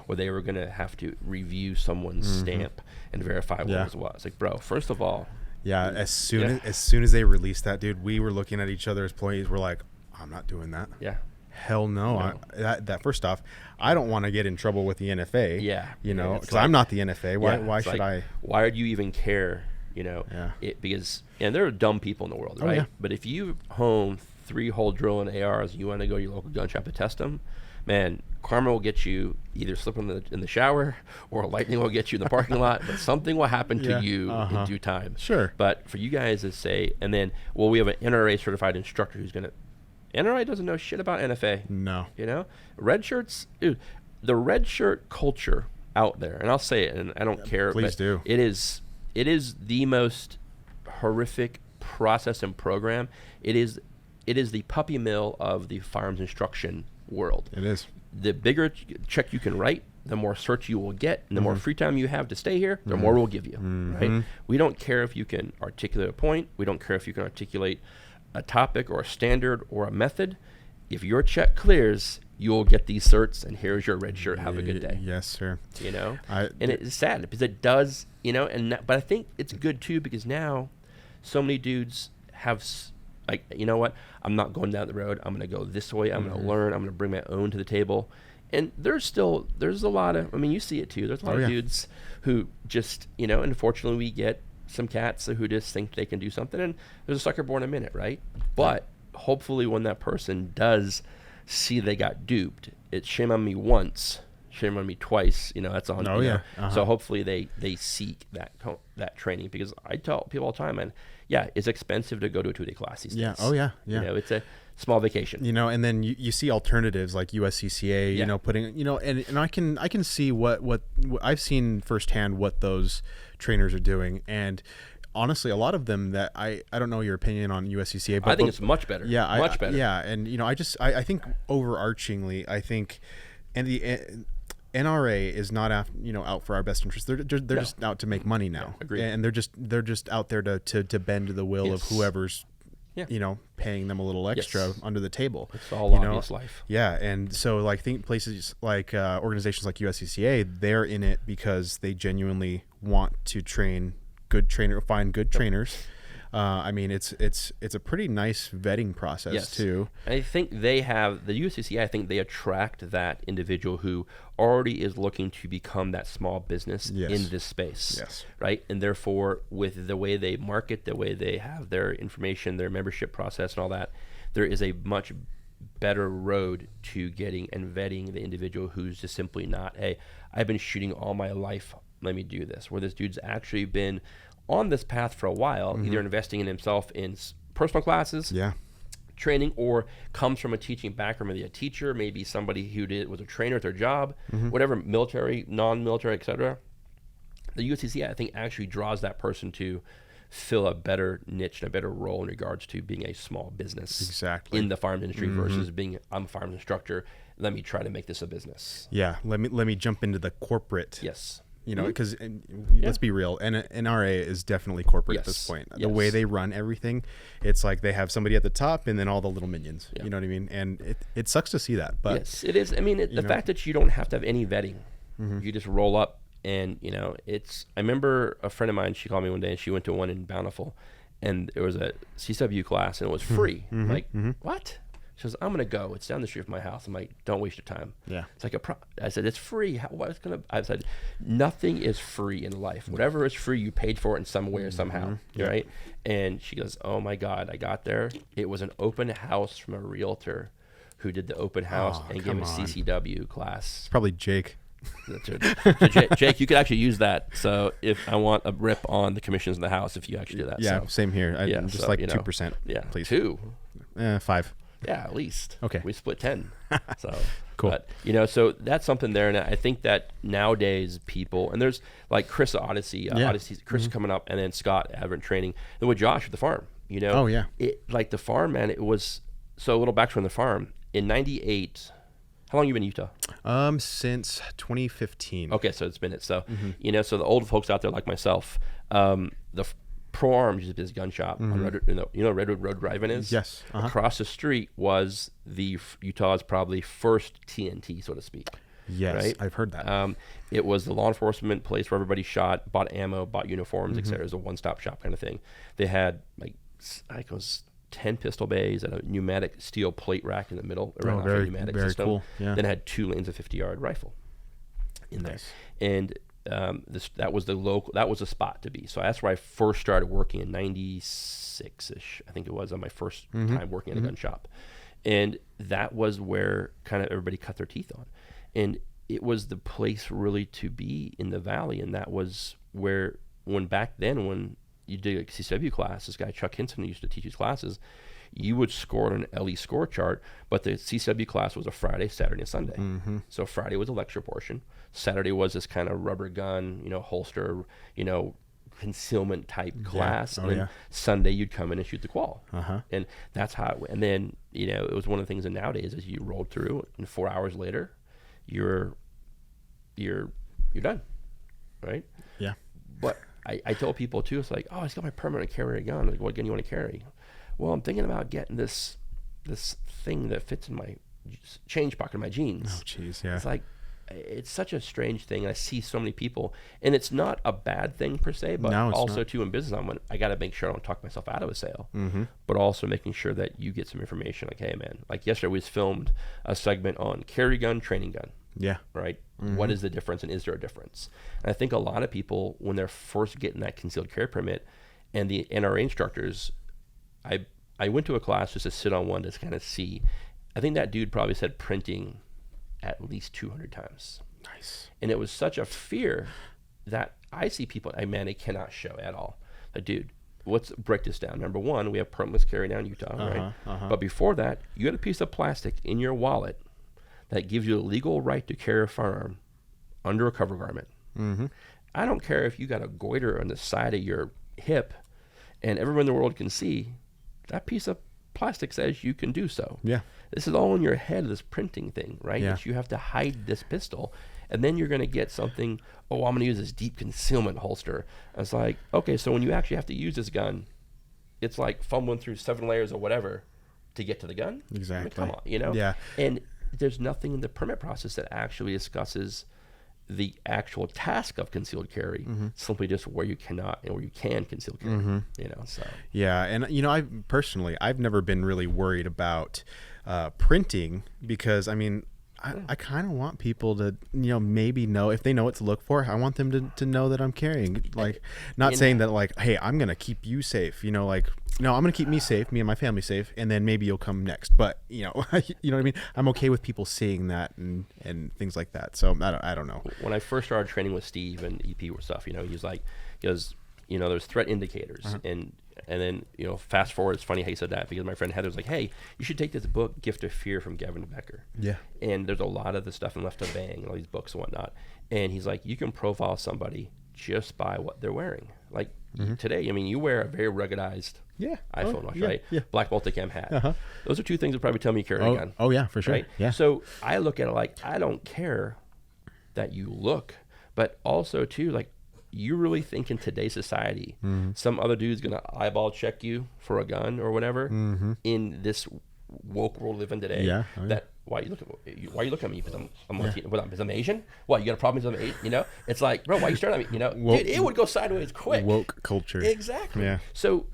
B: where they were going to have to review someone's stamp and verify what was what. It's like, bro, first of all.
A: Yeah, as soon as they released that, dude, we were looking at each other as employees. We're like, I'm not doing that. Yeah. Hell no. That first off, I don't want to get in trouble with the NFA. Yeah. Because I'm not the NFA. Why should I?
B: Why do you even care? Because there are dumb people in the world, right? But if you hone 3-hole drill and ARs, you want to go to your local gun shop to test them, man, karma will get you either slipping in the shower or lightning will get you in the parking lot, but something will happen to you in due time. Sure. But for you guys to say, and then, we have an NRA certified instructor who's going to, NRA doesn't know shit about NFA. No. Red shirts, dude, the red shirt culture out there, and I'll say it, and I don't care.
A: Please do.
B: It is the most horrific process and program. It is the puppy mill of the firearms instruction world. It is. The bigger check you can write, the more cert you will get, and the more free time you have to stay here, the more we'll give you. Right? We don't care if you can articulate a point. We don't care if you can articulate a topic or a standard or a method. If your check clears, you'll get these certs, and here's your red shirt. Have a good day.
A: Yes, sir.
B: And it's sad because it does, but I think it's good too because now so many dudes have like, you know what? I'm not going down the road. I'm going to go this way. I'm going to learn. I'm going to bring my own to the table. And there's a lot of, you see it too. There's a lot of dudes who just, unfortunately we get some cats who just think they can do something, and there's a sucker born a minute, right? But hopefully when that person does see they got duped, it's shame on me once, shame on me twice. That's on. So hopefully they seek that training, because I tell people all the time, and it's expensive to go to a 2-day class these days. Yeah. It's a small vacation.
A: And then you see alternatives like USCCA. Putting and I can see what I've seen firsthand what those trainers are doing, and honestly, a lot of them that I don't know your opinion on USCCA, but
B: I think it's much better. Yeah, much better.
A: Yeah, and I think overarchingly, I think, and the NRA is not out for our best interest. They're just out to make money now. Agreed. And they're just out there to bend the will of whoever's paying them a little extra under the table.
B: It's all obvious life.
A: Yeah, and so think places like organizations like USCCA, they're in it because they genuinely want to find good trainers. It's a pretty nice vetting process too.
B: I think they have the USCCA. I think they attract that individual who already is looking to become that small business in this space. Yes. Right. And therefore, with the way they market, the way they have their information, their membership process, and all that, there is a much better road to getting and vetting the individual who's just simply not, hey, I've been shooting all my life, let me do this. Where this dude's actually been on this path for a while, either investing in himself in personal classes, training, or comes from a teaching background, maybe a teacher, maybe somebody who was a trainer at their job, whatever, military, non-military, etc. The USCCA, I think, actually draws that person to fill a better niche and a better role in regards to being a small business
A: exactly
B: in the firearms industry versus being, I'm a firearms instructor, let me try to make this a business.
A: Yeah, let me jump into the corporate.
B: Yes.
A: You know, because let's be real, NRA is definitely corporate at this point. The way they run everything, it's like they have somebody at the top and then all the little minions. You know what I mean? And it sucks to see that. But
B: yes, it is. I mean, the fact that you don't have to have any vetting, you just roll up, and you know, it's. I remember a friend of mine. She called me one day, and she went to one in Bountiful, and there was a CW class, and it was free. I'm like, what? She goes, I'm going to go. It's down the street from my house. I'm like, don't waste your time.
A: Yeah.
B: It's like I said, it's free. I said, nothing is free in life. Whatever is free, you paid for it in some way or somehow. Right? And she goes, oh my God, I got there. It was an open house from a realtor who did the open house and gave a CCW class.
A: It's probably Jake.
B: So Jake, you could actually use that. So if I want a rip on the commissions in the house, if you actually do that.
A: Yeah,
B: so,
A: same here. I'm just like 2%.
B: Yeah,
A: please.
B: 2.
A: 5.
B: Yeah, at least.
A: Okay.
B: We split 10. So
A: cool.
B: But, you know, so that's something there. And I think that nowadays people, and there's like Chris Odyssey, Chris coming up, and then Scott Advent Training, and with Josh at the farm, you know.
A: Oh, yeah.
B: Like the farm, man, it was, so a little back from the farm. In 98, how long you been in Utah?
A: Since 2015.
B: Okay, so it's been it. So, you know, so the old folks out there like myself, the Pro Arms used to be this gun shop on Redwood Road Drive-In is?
A: Yes.
B: Across the street was the Utah's probably first TNT, so to speak.
A: Yes,
B: right?
A: I've heard that.
B: It was the law enforcement place where everybody shot, bought ammo, bought uniforms, etc. It was a one-stop shop kind of thing. They had like, I think it was 10 pistol bays and a pneumatic steel plate rack in the middle around the pneumatic system.
A: Cool. Yeah.
B: Then it had 2 lanes of 50-yard rifle in there. And that was the spot to be. So that's where I first started working in 96-ish. I think it was on my first time working in a gun shop. And that was where kind of everybody cut their teeth on. And it was the place really to be in the valley. And that was where, when you did a CCW class, this guy Chuck Hinson used to teach these classes, you would score on an LE score chart, but the CCW class was a Friday, Saturday, and Sunday. So Friday was a lecture portion. Saturday was this kind of rubber gun, holster, concealment type class. And then Sunday you'd come in and shoot the qual. And that's how and then, it was one of the things that nowadays as you rolled through and 4 hours later, you're done. Right?
A: Yeah.
B: But I tell people too, it's like, oh, I just got my permit to carry a gun. Like, what gun you want to carry? Well, I'm thinking about getting this thing that fits in my change pocket of my jeans.
A: Oh, jeez, yeah.
B: It's like, it's such a strange thing. I see so many people, and it's not a bad thing per se, but also too in business, I got to make sure I don't talk myself out of a sale, but also making sure that you get some information. Like, hey, man, like yesterday we filmed a segment on carry gun, training gun.
A: Yeah.
B: Right. What is the difference, and is there a difference? And I think a lot of people, when they're first getting that concealed carry permit, and the NRA instructors, I went to a class just to sit on one to kind of see. I think that dude probably said printing at least 200 times.
A: Nice. And
B: it was such a fear that I see people, they cannot show at all. Like, dude, let's break this down. Number one, we have permitless carry down in Utah, right? But before that, you had a piece of plastic in your wallet that gives you a legal right to carry a firearm under a cover garment. I don't care if you got a goiter on the side of your hip and everyone in the world can see, that piece of plastic says you can do so.
A: Yeah.
B: This is all in your head, this printing thing, right?
A: Yeah.
B: That you have to hide this pistol. And then you're going to get something, I'm going to use this deep concealment holster. And it's like, okay, so when you actually have to use this gun, it's like fumbling through 7 layers or whatever to get to the gun.
A: Exactly.
B: Come on,
A: Yeah.
B: And there's nothing in the permit process that actually discusses the actual task of concealed carry, simply just where you cannot and where you can conceal carry, so.
A: Yeah. And, I've never been really worried about printing because, I kind of want people to, maybe know, if they know what to look for, I want them to know that I'm carrying, like, not saying that like, hey, I'm going to keep you safe, no, I'm going to keep me safe, me and my family safe, and then maybe you'll come next. But, you know what I mean? I'm okay with people seeing that and things like that. So I don't know.
B: When I first started training with Steve and EP stuff, he goes, there's threat indicators. And then, fast forward, it's funny how he said that, because my friend Heather was like, hey, you should take this book, Gift of Fear, from Gavin Becker.
A: Yeah.
B: And there's a lot of the stuff in Left to Bang and all these books and whatnot. And he's like, you can profile somebody just by what they're wearing. Like, today, I mean, you wear a very ruggedized iPhone watch, right? Yeah. Black multicam hat. Those are two things that probably tell me you carry a gun.
A: Oh yeah, for sure.
B: Right?
A: Yeah.
B: So I look at it like, I don't care that you look, but also too, like, you really think in today's society, some other dude's gonna eyeball check you for a gun or whatever in this woke world we live in today?
A: Yeah.
B: That why you look at me? Because I'm Asian. What, you got a problem because I'm Asian? You know, it's like, bro, why you staring at me? You know, dude, it would go sideways quick.
A: Woke culture.
B: Exactly.
A: Yeah.
B: So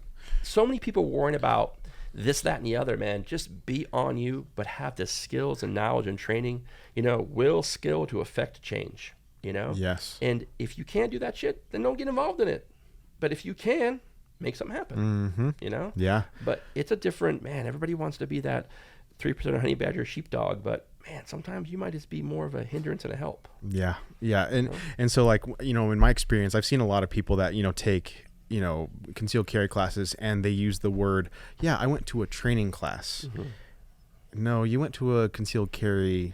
B: many people worrying about this, that, and the other, man. Just be on you, but have the skills and knowledge and training. You know, skill to affect change. You know?
A: Yes.
B: And if you can't do that shit, then don't get involved in it. But if you can, make something happen. You know?
A: Yeah.
B: But it's a different, man, everybody wants to be that 3% honey badger sheepdog, but man, sometimes you might just be more of a hindrance and a help.
A: Yeah. Yeah. And so, like, you know, in my experience, I've seen a lot of people that, you know, take, you know, concealed carry classes and they use the word, I went to a training class. No, you went to a concealed carry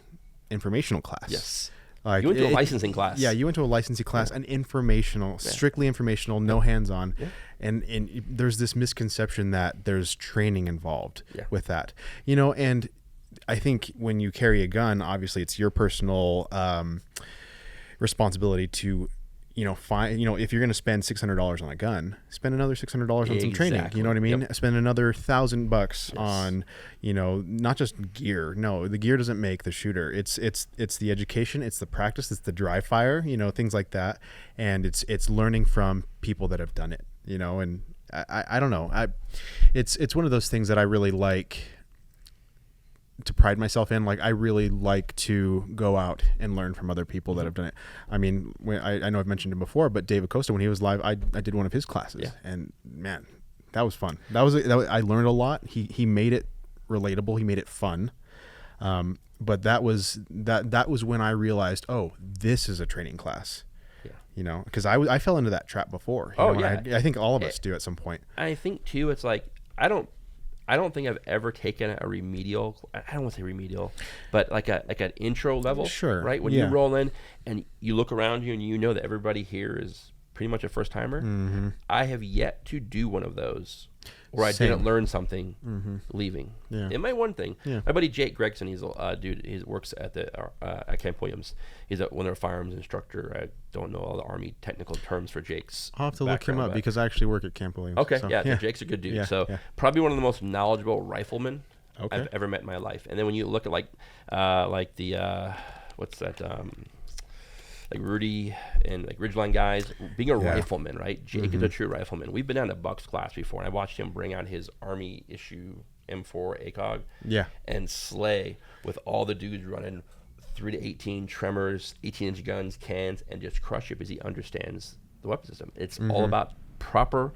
A: informational class.
B: Yes.
A: Like,
B: you went to a licensing class.
A: Yeah, you went to a licensing class, an informational, strictly informational, no hands-on. Yeah. And there's this misconception that there's training involved with that. You know, and I think when you carry a gun, obviously it's your personal responsibility to, you know, if you're going to spend $600 on a gun, spend another $600 on some training. You know what I mean? Yep. Spend another $1,000 on, you know, not just gear. No, the gear doesn't make the shooter. It's the education, it's the practice, it's the dry fire, you know, things like that. And it's learning from people that have done it, you know, and I don't know. It's one of those things that I really like to pride myself in. Like, I really like to go out and learn from other people that have done it. I mean, I know I've mentioned him before, but Dave Acosta, when he was live, I did one of his classes, and man, that was fun. That was I learned a lot. He made it relatable. He made it fun. But that was when I realized, oh, this is a training class. Yeah. You know, because I fell into that trap before. I think all of us do at some point.
B: I think too, it's like, I don't think I've ever taken a remedial. I don't want to say remedial, but like an intro level.
A: Sure.
B: Right. When you roll in and you look around you and you know that everybody here is pretty much a first timer. I have yet to do one of those where I didn't learn something leaving. Yeah. And my one thing, my buddy Jake Gregson, he's a dude. He works at at Camp Williams. He's one of their firearms instructor. I don't know all the Army technical terms for Jake's.
A: I'll have to look him up because I actually work at Camp Williams.
B: Okay, so, Jake's a good dude. Yeah, so probably one of the most knowledgeable riflemen I've ever met in my life. And then when you look at like the what's that? Like Rudy and like Ridgeline guys, being a rifleman, right? Jake is a true rifleman. We've been down to Buck's class before, and I watched him bring out his Army issue M4 ACOG and slay with all the dudes running 3 to 18 tremors, 18-inch guns, cans, and just crush it because he understands the weapon system. It's all about proper,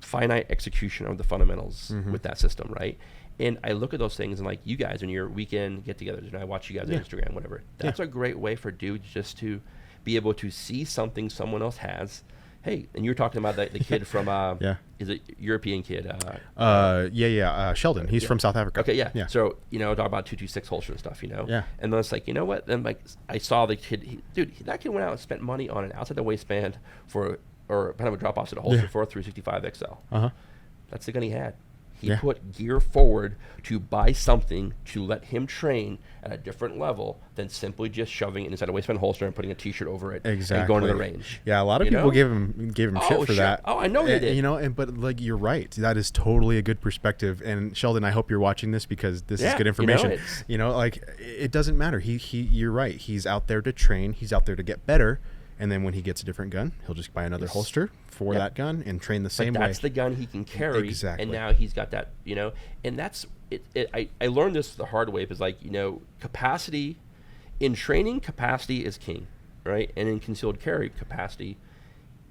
B: finite execution of the fundamentals with that system, right? And I look at those things and like you guys in your weekend get-togethers, and I watch you guys on Instagram, whatever. That's a great way for dudes just to be able to see something someone else has. Hey, and you were talking about the kid from is it European kid?
A: Sheldon. He's from South Africa.
B: Okay, yeah. So talk about 226 holster and stuff, Yeah. And then it's like, you know what? Then like I saw the kid, that kid went out and spent money on an outside the waistband or kind of a drop off to the holster for a 365 XL. That's the gun he had. He put gear forward to buy something to let him train at a different level than simply just shoving it inside a waistband holster and putting a T-shirt over it and going to the range.
A: Yeah, a lot of people gave him shit for that.
B: Oh, I know they did.
A: But like you're right. That is totally a good perspective. And Sheldon, I hope you're watching this because this is good information. Like it doesn't matter. You're right. He's out there to train. He's out there to get better. And then when he gets a different gun, he'll just buy another holster for that gun and train the same way.
B: That's the gun he can carry.
A: Exactly.
B: And now he's got that, and that's it. I learned this the hard way because, capacity in training, capacity is king, right? And in concealed carry, capacity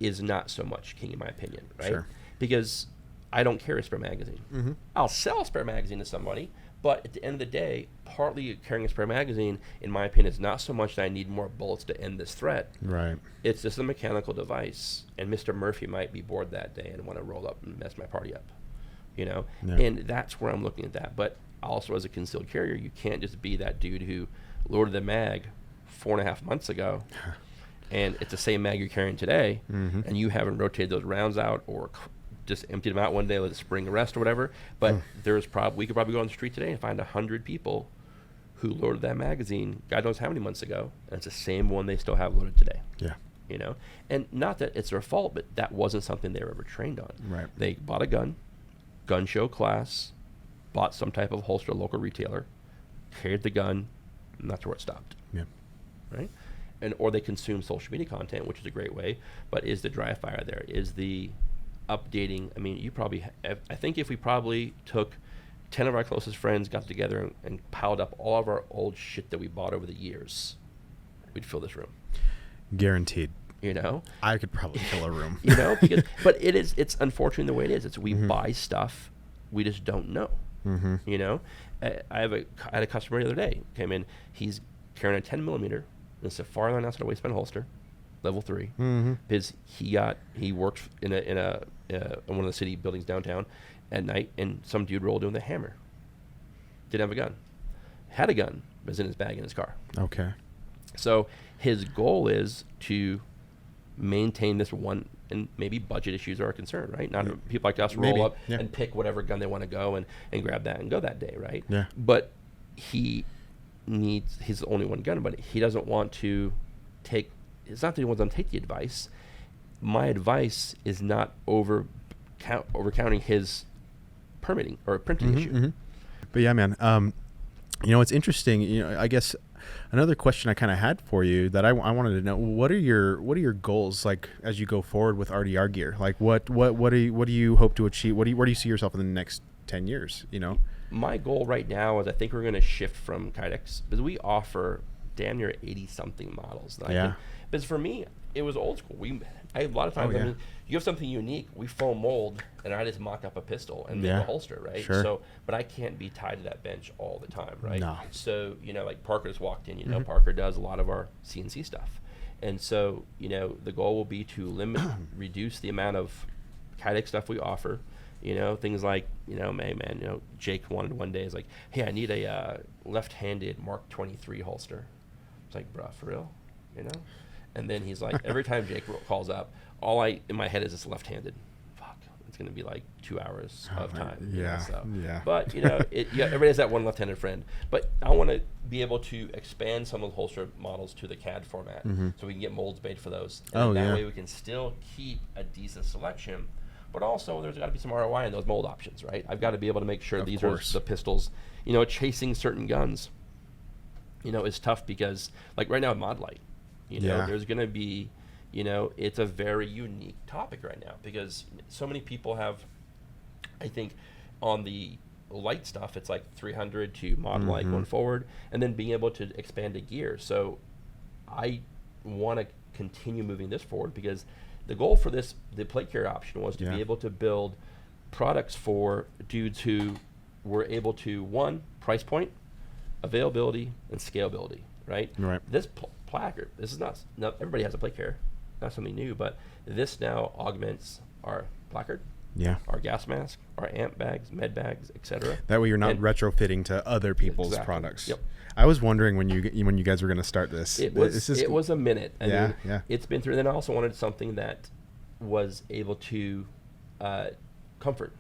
B: is not so much king, in my opinion, right? Sure. Because I don't carry a spare magazine. I'll sell a spare magazine to somebody, but at the end of the day, partly carrying a spare magazine, in my opinion, is not so much that I need more bullets to end this threat.
A: Right.
B: It's just a mechanical device, and Mr. Murphy might be bored that day and want to roll up and mess my party up, Yeah. And that's where I'm looking at that. But also, as a concealed carrier, you can't just be that dude who loaded the mag 4.5 months ago and it's the same mag you're carrying today, and you haven't rotated those rounds out or just emptied them out one day, let it spring rest or whatever. But we could probably go on the street today and find 100 people who loaded that magazine, God knows how many months ago, and it's the same one they still have loaded today.
A: Yeah.
B: You know, and not that it's their fault, but that wasn't something they were ever trained on.
A: Right.
B: They bought a gun show class, bought some type of holster, local retailer, carried the gun, and that's where it stopped.
A: Yeah.
B: Right. Or they consume social media content, which is a great way, but is the dry fire there? Is the updating? I mean, I think if we probably took 10 of our closest friends, got together and piled up all of our old shit that we bought over the years, we'd fill this room.
A: Guaranteed.
B: You know?
A: I could probably fill a room.
B: You know, but it's unfortunately the way it is. We buy stuff we just don't know. You know? I had a customer the other day, came in, he's carrying a 10 millimeter. It's a Farline outside waistband holster, level 3. Because he worked in one of the city buildings downtown at night, and some dude rolled in with a hammer. Didn't have a gun. Had a gun, but was in his bag in his car.
A: Okay.
B: So his goal is to maintain this one, and maybe budget issues are a concern, right? Not people like us roll up and pick whatever gun they want to go and grab that and go that day, right?
A: Yeah.
B: But he's the only one gun, but he doesn't want to take. It's not that he wants to take the advice. My advice is not overcounting his permitting or printing issue.
A: But yeah, man. You know, it's interesting. You know, I guess another question I kind of had for you that I wanted to know: what are your goals like as you go forward with RDR Gear? Like, what do you hope to achieve? Where do you see yourself in the next 10 years? You know, my goal right now is I think we're going to shift from Kydex, because we offer damn near 80 something models. Because for me, it was old school. A lot of times, I mean, you have something unique, we foam mold, and I just mock up a pistol and make a holster, right? Sure.
B: So, but I can't be tied to that bench all the time, right?
A: No.
B: So, you know, like Parker just walked in, you know, Parker does a lot of our CNC stuff. And so, you know, the goal will be to reduce the amount of Kydex stuff we offer. You know, things like, you know, man, you know, Jake wanted one day, is like, hey, I need a left-handed Mark 23 holster. It's like, bruh, for real? You know? And then he's like, every time Jake calls up, in my head is it's left-handed. Fuck, it's going to be like 2 hours of time.
A: Yeah,
B: you know, so.
A: yeah.
B: But, you know, everybody has that one left-handed friend. But I want to be able to expand some of the holster models to the CAD format, so we can get molds made for those. And that way we can still keep a decent selection, but also there's got to be some ROI in those mold options, right? I've got to be able to make sure these are the pistols. You know, chasing certain guns, you know, is tough because, like right now with Mod Light, you know, there's going to be, you know, it's a very unique topic right now because so many people have, I think, on the light stuff, it's like 300 to Mod Light going forward, and then being able to expand to gear. So I want to continue moving this forward because the goal for the plate carrier option was to be able to build products for dudes who were able to, one, price point, availability, and scalability, right? This placard, this is not everybody has a plate carrier, not something new, but this now augments our placard, our gas mask, our amp bags, med bags, etc.
A: That way you're not retrofitting to other people's products. I was wondering when you guys were going to start this.
B: It was a minute. I mean, it's been through. Then I also wanted something that was able to comfort.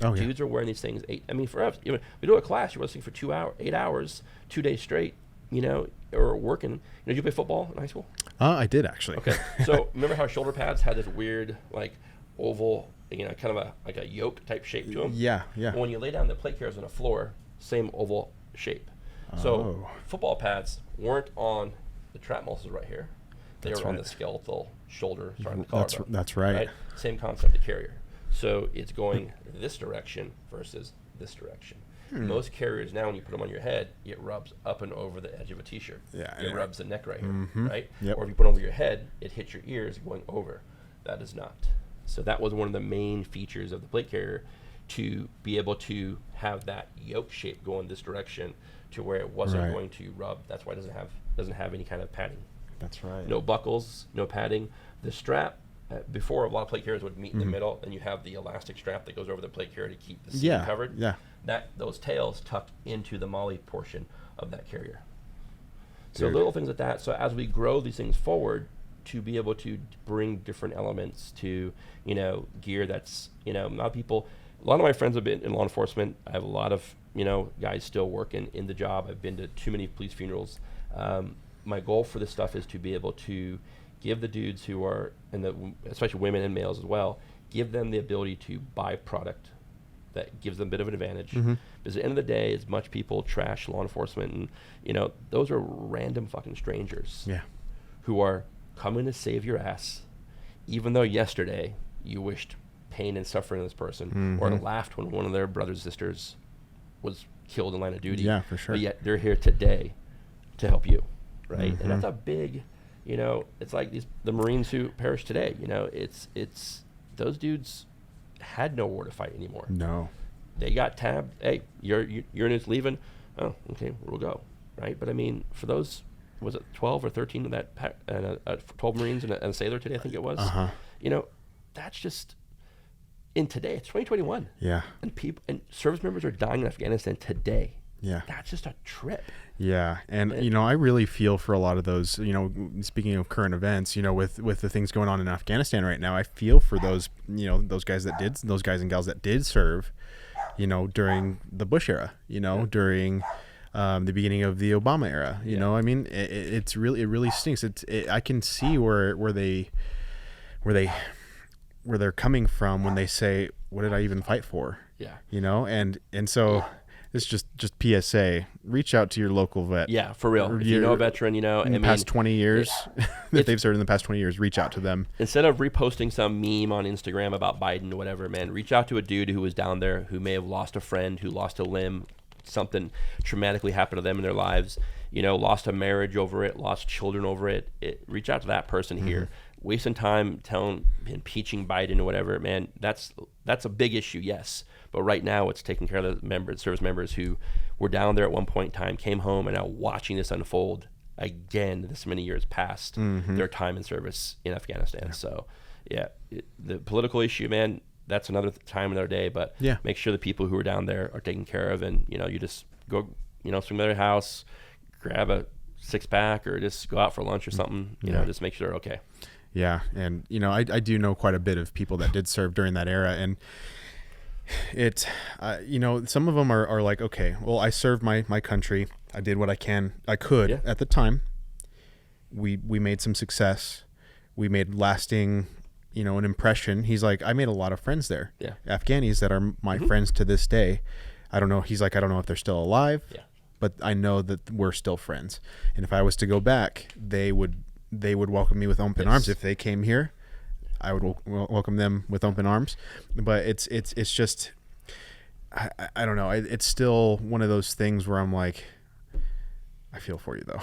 B: Dudes are wearing these things. For us, we do a class. You're listening for 8 hours, 2 days straight. You know, or working. You know, did you play football in high school?
A: I did actually.
B: Okay. So remember how shoulder pads had this weird like oval, you know, kind of like a yoke type shape to them?
A: Yeah.
B: Well, when you lay down the plate carriers on the floor, same oval shape. So football pads weren't on the trap muscles right here. They were on the skeletal shoulder starting the collarbone.
A: That's right.
B: Same concept, the carrier. So it's going this direction versus this direction. Most carriers now, when you put them on your head, it rubs up and over the edge of a t-shirt. It rubs the neck right here, right? Or if you put it over your head, it hits your ears going over. That is not. So that was one of the main features of the plate carrier, to be able to have that yoke shape go in this direction to where it wasn't going to rub. That's why it doesn't have any kind of padding.
A: That's right.
B: No buckles, no padding. The strap, before a lot of plate carriers would meet in the middle, and you have the elastic strap that goes over the plate carrier to keep the seat covered. Those tails tuck into the molly portion of that carrier. So little things like that. So as we grow these things forward, to be able to bring different elements to, gear that's, a lot of my friends have been in law enforcement. I have a lot of, guys still working in the job. I've been to too many police funerals. My goal for this stuff is to be able to give the dudes who are, especially women and males as well, give them the ability to buy product that gives them a bit of an advantage.
A: Mm-hmm.
B: Because at the end of the day, as much people trash law enforcement, and those are random fucking strangers.
A: Yeah.
B: Who are coming to save your ass, even though yesterday you wished pain and suffering on this person,
A: mm-hmm.
B: or laughed when one of their brothers and sisters was killed in line of duty.
A: Yeah, for sure.
B: But yet they're here today to help you, right?
A: Mm-hmm.
B: And that's a big, it's like the Marines who perished today. It's those dudes had nowhere to fight anymore.
A: No.
B: They got tabbed. Hey, your unit's leaving. Oh, okay, we'll go, right? But I mean, for those, was it 12 or 13 of that 12 Marines and a sailor today, I think it was.
A: Uh-huh.
B: That's just in today. It's 2021.
A: Yeah.
B: And service members are dying in Afghanistan today.
A: Yeah.
B: That's just a trip.
A: Yeah. And I really feel for a lot of those, speaking of current events, with the things going on in Afghanistan right now, I feel for those, those guys and gals that did serve, during the Bush era, during the beginning of the Obama era, you know, I mean, it really stinks. I can see where they're coming from when they say, what did I even fight for?
B: Yeah.
A: And so it's just PSA, reach out to your local vet.
B: Yeah, for real. If you know a veteran,
A: in the past 20 years, that they've served in the past 20 years, reach out to them.
B: Instead of reposting some meme on Instagram about Biden or whatever, man, reach out to a dude who was down there, who may have lost a friend, who lost a limb, something traumatically happened to them in their lives, lost a marriage over it, lost children over it. Reach out to that person mm-hmm. here. Wasting time impeaching Biden or whatever, man, that's a big issue, yes. But right now it's taking care of the service members who were down there at one point in time, came home, and now watching this unfold again this many years past mm-hmm. their time in service in Afghanistan. Yeah. So, the political issue, man, that's another time, another day. But make sure the people who are down there are taken care of, and you just go, swing by their house, grab a 6-pack, or just go out for lunch or something. Just make sure they're okay.
A: Yeah, and I do know quite a bit of people that did serve during that era, and it's some of them are like, okay, well, I served my country, I did what I could at the time. We made some success, we made lasting an impression. He's like, I made a lot of friends there, Afghanis that are my mm-hmm. friends to this day. I don't know, he's like, I don't know if they're still alive, but I know that we're still friends, and if I was to go back, they would welcome me with open arms. If they came here, I would welcome them with open arms. But it's just, I don't know. It's still one of those things where I'm like, I feel for you though.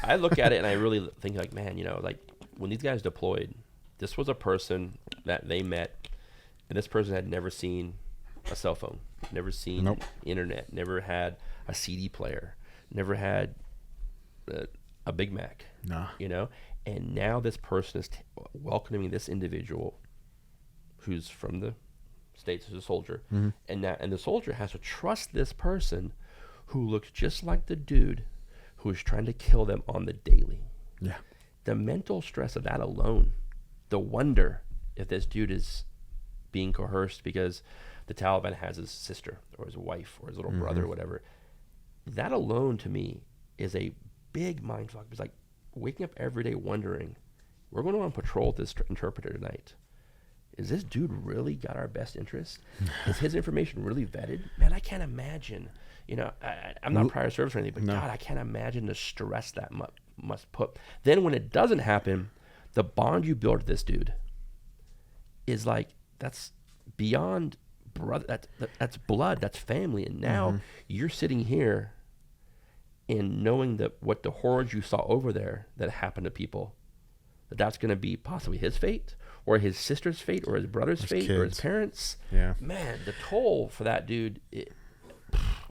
B: I look at it and I really think like, man, like when these guys deployed, this was a person that they met, and this person had never seen a cell phone, never seen internet, never had a CD player, never had a Big Mac, and now this person is welcoming this individual who's from the States as a soldier, mm-hmm. and the soldier has to trust this person who looks just like the dude who is trying to kill them on the daily.
A: Yeah,
B: the mental stress of that alone, the wonder if this dude is being coerced because the Taliban has his sister or his wife or his little mm-hmm. brother or whatever, that alone to me is a big mind fuck. It's like waking up every day wondering, we're going on patrol with this interpreter tonight. Is this dude really got our best interest? Is his information really vetted? Man, I can't imagine. I'm not prior service or anything, but God, I can't imagine the stress that must put. Then when it doesn't happen, the bond you build with this dude is like, that's beyond brother. That's blood. That's family. And now mm-hmm. you're sitting here and knowing that what the horrors you saw over there that happened to people, that's going to be possibly his fate or his sister's fate or his brother's fate or his parents.
A: Yeah,
B: man, the toll for that dude.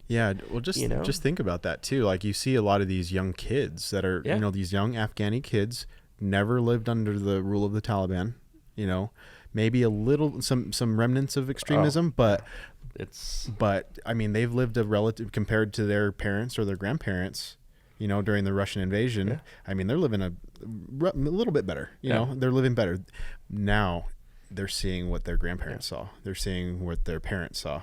A: Well, just think about that too. Like you see a lot of these young kids that are, these young Afghani kids never lived under the rule of the Taliban. Maybe a little some remnants of extremism, but I mean, they've lived a relative compared to their parents or their grandparents. during the Russian invasion.
C: Yeah.
A: I mean, they're living a little bit better. They're living better. Now they're seeing what their grandparents saw. They're seeing what their parents saw.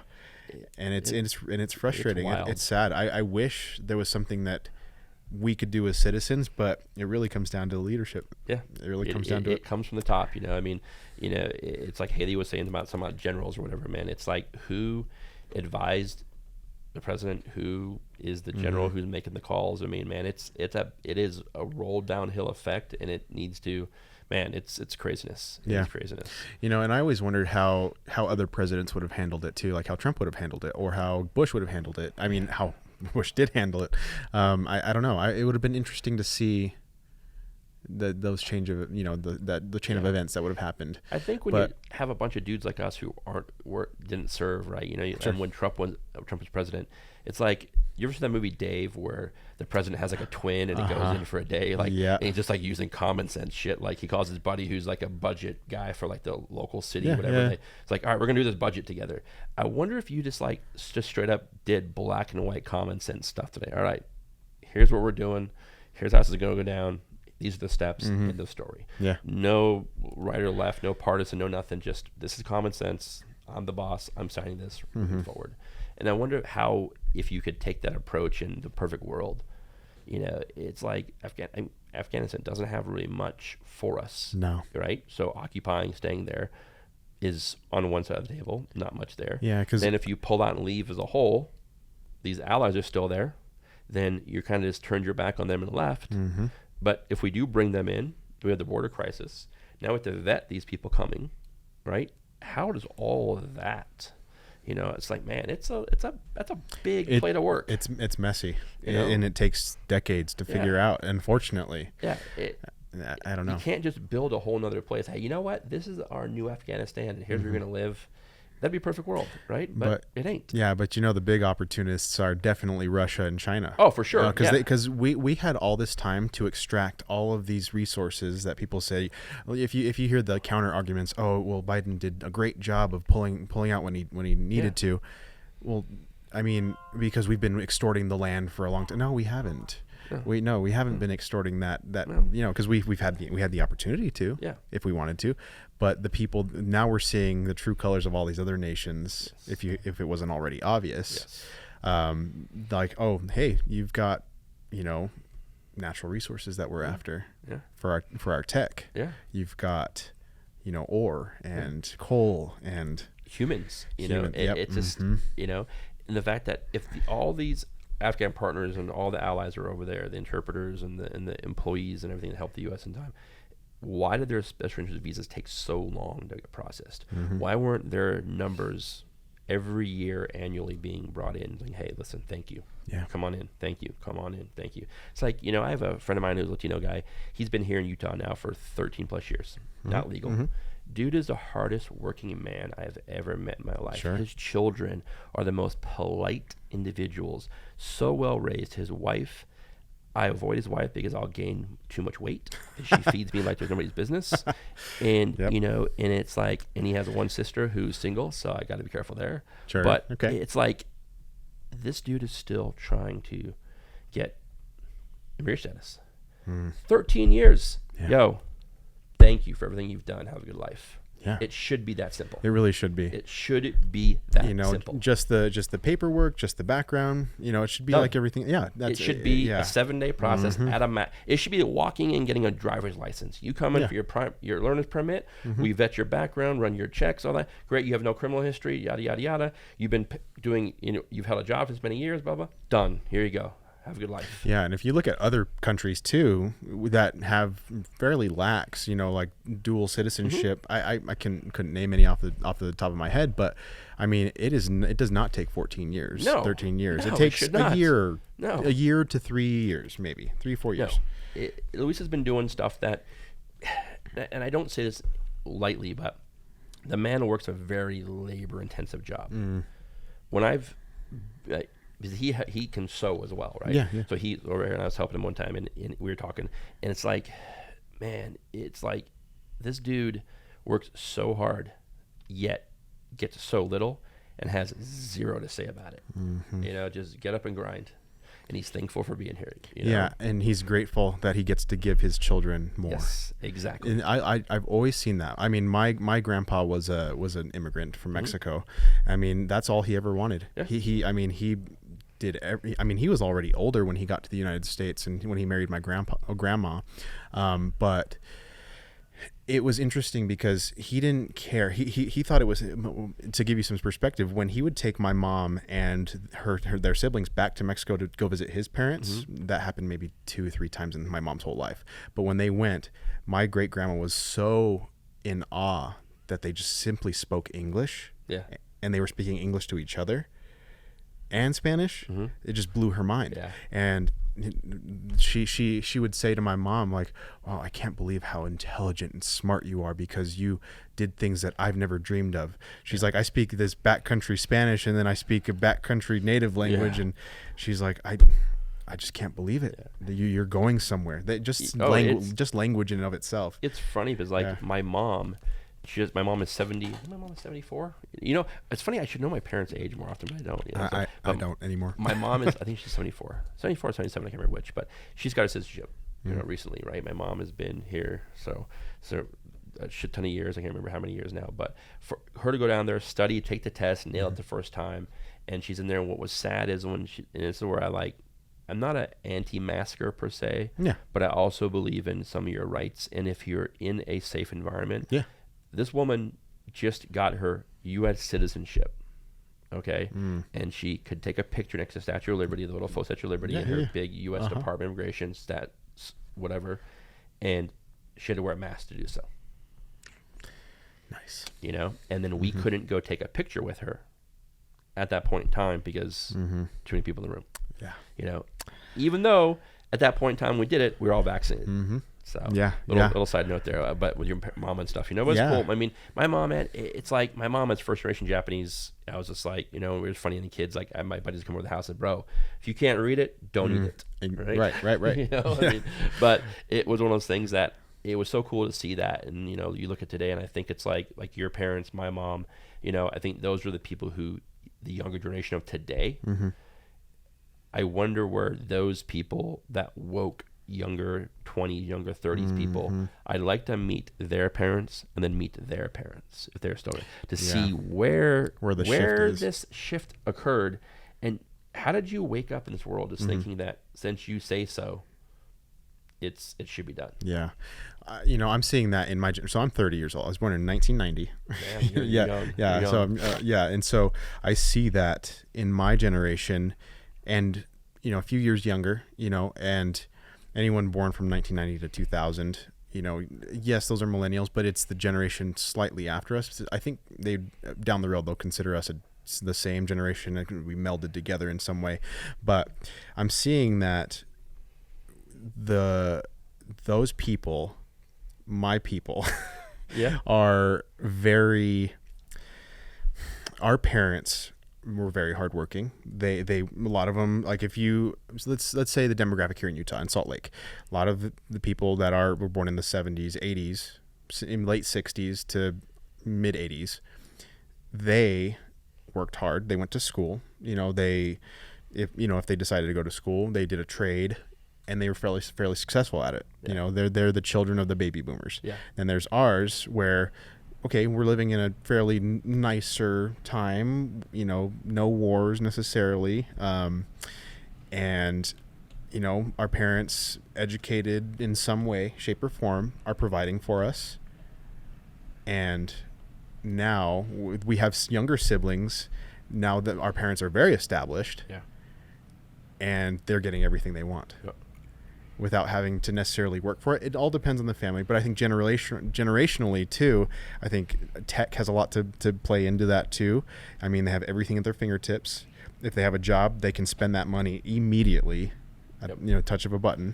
A: And it's frustrating. It's sad. I wish there was something that we could do as citizens, but it really comes down to leadership.
B: Yeah,
A: it really comes down to it.
B: It comes from the top. I mean, it's like Haley was saying about some about generals or whatever. Man, it's like who advised the president, who is the general who's making the calls. I mean, man, it is a roll downhill effect, and it needs to. Man, it's craziness. It's craziness.
A: And I always wondered how other presidents would have handled it too, like how Trump would have handled it, or how Bush would have handled it. I mean, how Bush did handle it. I don't know. It would have been interesting to see those change of the chain of events that would have happened.
B: I think when you have a bunch of dudes like us who didn't serve, right?
A: Sure.
B: And when Trump was president, it's like, you ever see that movie Dave, where the president has like a twin and he goes in for a day, like, and he's just like using common sense shit. Like he calls his buddy who's like a budget guy for like the local city, whatever. Yeah. It's like, all right, we're gonna do this budget together. I wonder if you just straight up did black and white common sense stuff today. All right, here's what we're doing. Here's how this is gonna go down. These are the steps in the story.
A: Yeah.
B: No right or left, no partisan, no nothing. Just this is common sense. I'm the boss. I'm signing this. Moving forward. And I wonder how, if you could take that approach in the perfect world, it's like Afghanistan doesn't have really much for us.
A: No.
B: Right? So occupying, staying there is on one side of the table, not much there.
A: Yeah. Because
B: then if you pull out and leave as a whole, these allies are still there. Then you kind of just turned your back on them and left. But if we do bring them in, we have the border crisis. Now we have to vet these people coming, right? How does all of that, it's like, man, that's a big plate of work.
A: It's messy, and it takes decades to figure out, unfortunately.
B: Yeah.
A: I don't know.
B: You can't just build a whole nother place. Hey, you know what? This is our new Afghanistan, and here's where you're going to live. That'd be a perfect world, right? But it ain't.
A: Yeah, but the big opportunists are definitely Russia and China.
B: Oh, for sure.
A: Because we had all this time to extract all of these resources that people say. Well, if you hear the counter arguments, oh well, Biden did a great job of pulling out when he needed to. Well, I mean, because we've been extorting the land for a long time. No, we haven't. We haven't been extorting that because we had the opportunity to, if we wanted to, but the people, now we're seeing the true colors of all these other nations. If it wasn't already obvious, like, oh hey, you've got natural resources that we're after for our tech. You've got ore and coal and
B: humans. It's just and the fact that if all these Afghan partners and all the allies are over there, the interpreters and the employees and everything that help the U.S. in time, why did their special interest visas take so long to get processed? Why weren't their numbers every year annually being brought in? Like, hey, listen, thank you. Come on in. Thank you. Come on in. Thank you. It's like, I have a friend of mine who's a Latino guy. He's been here in Utah now for 13 plus years. Not legal. Dude is the hardest working man I've ever met in my life.
A: Sure.
B: His children are the most polite individuals, so well raised. His wife, I avoid his wife because I'll gain too much weight. She feeds me like there's nobody's business. And, and it's like, and he has one sister who's single, so I got to be careful there.
A: Sure.
B: But it's like, this dude is still trying to get Emir status. 13 years. Yo. Thank you for everything you've done. Have a good life.
A: Yeah.
B: It should be that simple.
A: It really should be.
B: It should be that simple.
A: Just the paperwork, just the background. It should be like everything. Yeah.
B: It should be a 7-day process at a It should be walking in, getting a driver's license. You come in for your learner's permit. We vet your background, run your checks, all that. Great. You have no criminal history. Yada yada yada. You've been doing. You've held a job for this many years. Blah blah. Done. Here you go. Have a good life.
A: Yeah, and if you look at other countries too that have fairly lax, like dual citizenship, I couldn't name any off the top of my head, but I mean it does not take 14 years, 13 years. It takes a year, a year to 3 years, maybe 3-4 years.
B: Luis has been doing stuff that, and I don't say this lightly, but the man works a very labor-intensive job. When I've because he can sew as well, right?
A: Yeah.
B: So he over here, and I was helping him one time, and we were talking, and it's like, man, it's like this dude works so hard, yet gets so little, and has zero to say about it. Just get up and grind. and he's thankful for being here.
A: Yeah, and he's grateful that he gets to give his children more.
B: Yes, exactly.
A: And I've always seen that. I mean, my grandpa was an immigrant from Mexico. I mean, that's all he ever wanted.
B: Yeah.
A: He was already older when he got to the United States and when he married my grandma. But it was interesting because he didn't care. He thought it was, to give you some perspective, when he would take my mom and their siblings back to Mexico to go visit his parents, that happened maybe 2 or 3 times in my mom's whole life. But when they went, my great grandma was so in awe that they just simply spoke English.
B: Yeah.
A: And they were speaking English to each other and Spanish. It just blew her mind.
B: Yeah.
A: And she would say to my mom, like, "Wow, I can't believe how intelligent and smart you are because you did things that I've never dreamed of." She's like, "I speak this backcountry Spanish and then I speak a backcountry native language." And she's like, I just can't believe it. You're going somewhere. Just language in and of itself.
B: It's funny because my mom, my mom is 70. My mom is 74. It's funny. I should know my parents' age more often, but I don't.
A: I don't anymore.
B: My mom is, I think she's 74, 74, 77. I can't remember which, but she's got a citizenship, recently, right? My mom has been here, so a shit ton of years. I can't remember how many years now, but for her to go down there, study, take the test, nail it the first time, and she's in there. And what was sad is and this is where I'm not an anti-masker per se, but I also believe in some of your rights. And if you're in a safe environment, this woman just got her U.S. citizenship, okay? And she could take a picture next to the Statue of Liberty, the little faux Statue of Liberty, in her big U.S. Department of Immigration whatever, and she had to wear a mask to do so.
A: Nice.
B: And then we couldn't go take a picture with her at that point in time because too many people in the room. Yeah. Even though at that point in time we did it, we were all vaccinated. So little side note there, but with your mom and stuff, but it's cool. I mean, my mom it's like my mom is first generation Japanese. I was just like, it was funny, and the kids, like, my buddies come over to the house and, bro, if you can't read it, don't eat it. Right. I mean, but it was one of those things that it was so cool to see that. And you look at today, and I think it's like your parents, my mom, I think those are the people who, the younger generation of today. I wonder where those people that woke younger 20s, younger 30s people, I'd like to meet their parents and then meet their parents if they're still to see where this shift occurred, and how did you wake up in this world just thinking that since you say so, it should be done.
A: I'm seeing that in so I'm 30 years old. I was born in 1990. And so I see that in my generation, and a few years younger, and anyone born from 1990 to 2000, yes, those are millennials, but it's the generation slightly after us. I think down the road they'll consider us the same generation, and we melded together in some way. But I'm seeing that those people, my people, are our parents were very hardworking. They a lot of them, like, if you let's say the demographic here in Utah, in Salt Lake, a lot of the people that were born in the 70s, 80s, in late 60s to mid 80s, they worked hard. They went to school. If they decided to go to school, they did a trade, and they were fairly successful at it. They're the children of the baby boomers. And there's ours where, okay, we're living in a fairly nicer time, no wars necessarily. And, our parents, educated in some way, shape or form, are providing for us. And now we have younger siblings now that our parents are very established. And they're getting everything they want. Without having to necessarily work for it. It all depends on the family, but I think generationally too, I think tech has a lot to play into that too. I mean, they have everything at their fingertips. If they have a job, they can spend that money immediately at touch of a button.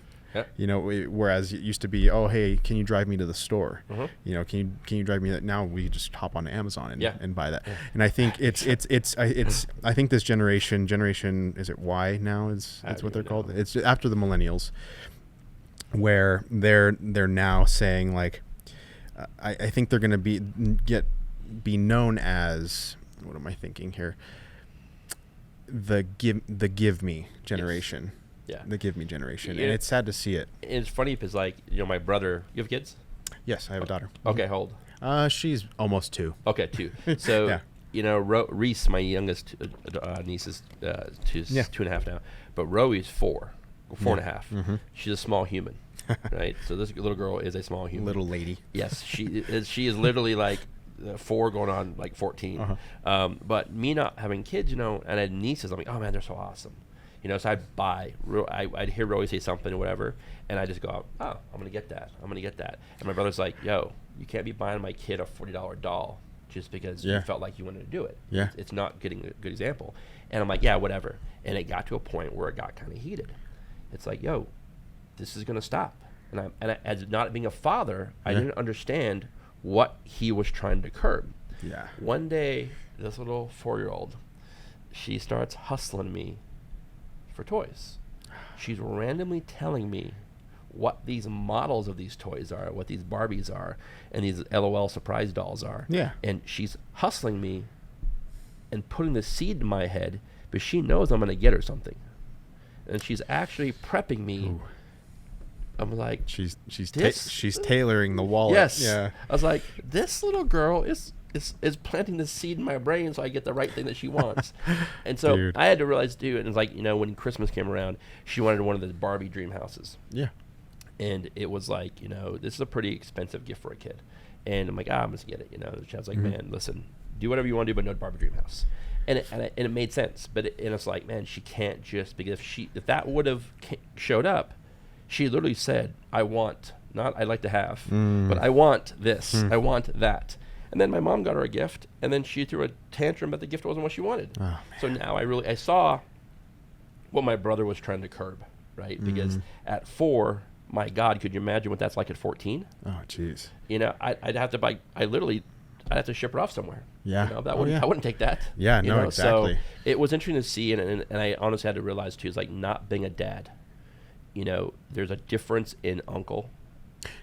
A: Whereas it used to be, oh, hey, can you drive me to the store? Can you drive me that? Now we just hop onto Amazon and buy that. And I think I think this generation, is it Y now? That's what they're called. It's after the millennials, where they're now saying, like, I think they're going to be known as, what am I thinking here? The give me generation.
B: Yeah.
A: The give me generation. And it's sad to see it.
B: It's funny because, like, my brother, you have kids?
A: Yes, I have a daughter.
B: Okay, how old?
A: She's almost 2.
B: Okay, 2. So, Reese, my youngest niece, is 2.5 now. But Roey's 4 and a half. Mm-hmm. She's a small human, right? So this little girl is a small human.
A: Little lady. Yes,
B: she is literally like 4 going on like 14. Uh-huh. But me not having kids, and I had nieces, I'm like, oh man, they're so awesome. So I'd hear Roey say something or whatever, and I just go, oh, I'm gonna get that. And my brother's like, yo, you can't be buying my kid a $40 doll just because you felt like you wanted to do it.
A: Yeah.
B: It's not getting a good example. And I'm like, yeah, whatever. And it got to a point where it got kind of heated. It's like, yo, this is gonna stop. And I, as not being a father, I didn't understand what he was trying to curb.
A: Yeah.
B: One day, this little 4-year-old, she starts hustling me for toys. She's randomly telling me what these models of these toys are, what these Barbies are, and these LOL surprise dolls are.
A: Yeah.
B: And she's hustling me and putting the seed in my head, but she knows I'm going to get her something. And she's actually prepping me. Ooh. I'm like, she's
A: tailoring the wallet.
B: Yes.
A: Yeah.
B: I was like, this little girl is planting the seed in my brain so I get the right thing that she wants. And so
A: Dude.
B: I had to realize, too, and it's like, when Christmas came around, she wanted one of the Barbie dream houses.
A: Yeah.
B: And it was like, this is a pretty expensive gift for a kid. And I'm like, I'm just get it. The child's like, man, listen, do whatever you want to do, but no Barbie dream house. And it made sense. But it's like, man, she can't just, because if that would have showed up, she literally said, I want, not I'd like to have, but I want this, I want that. And then my mom got her a gift, and then she threw a tantrum that the gift wasn't what she wanted. Oh, so now I saw what my brother was trying to curb, right? Because at 4, my God, could you imagine what that's like at 14?
A: Oh, jeez.
B: I'd have to I'd have to ship her off somewhere.
A: Yeah.
B: I wouldn't take that.
A: Yeah, no, exactly.
B: So it was interesting to see, and I honestly had to realize too, is like not being a dad. There's a difference in uncle.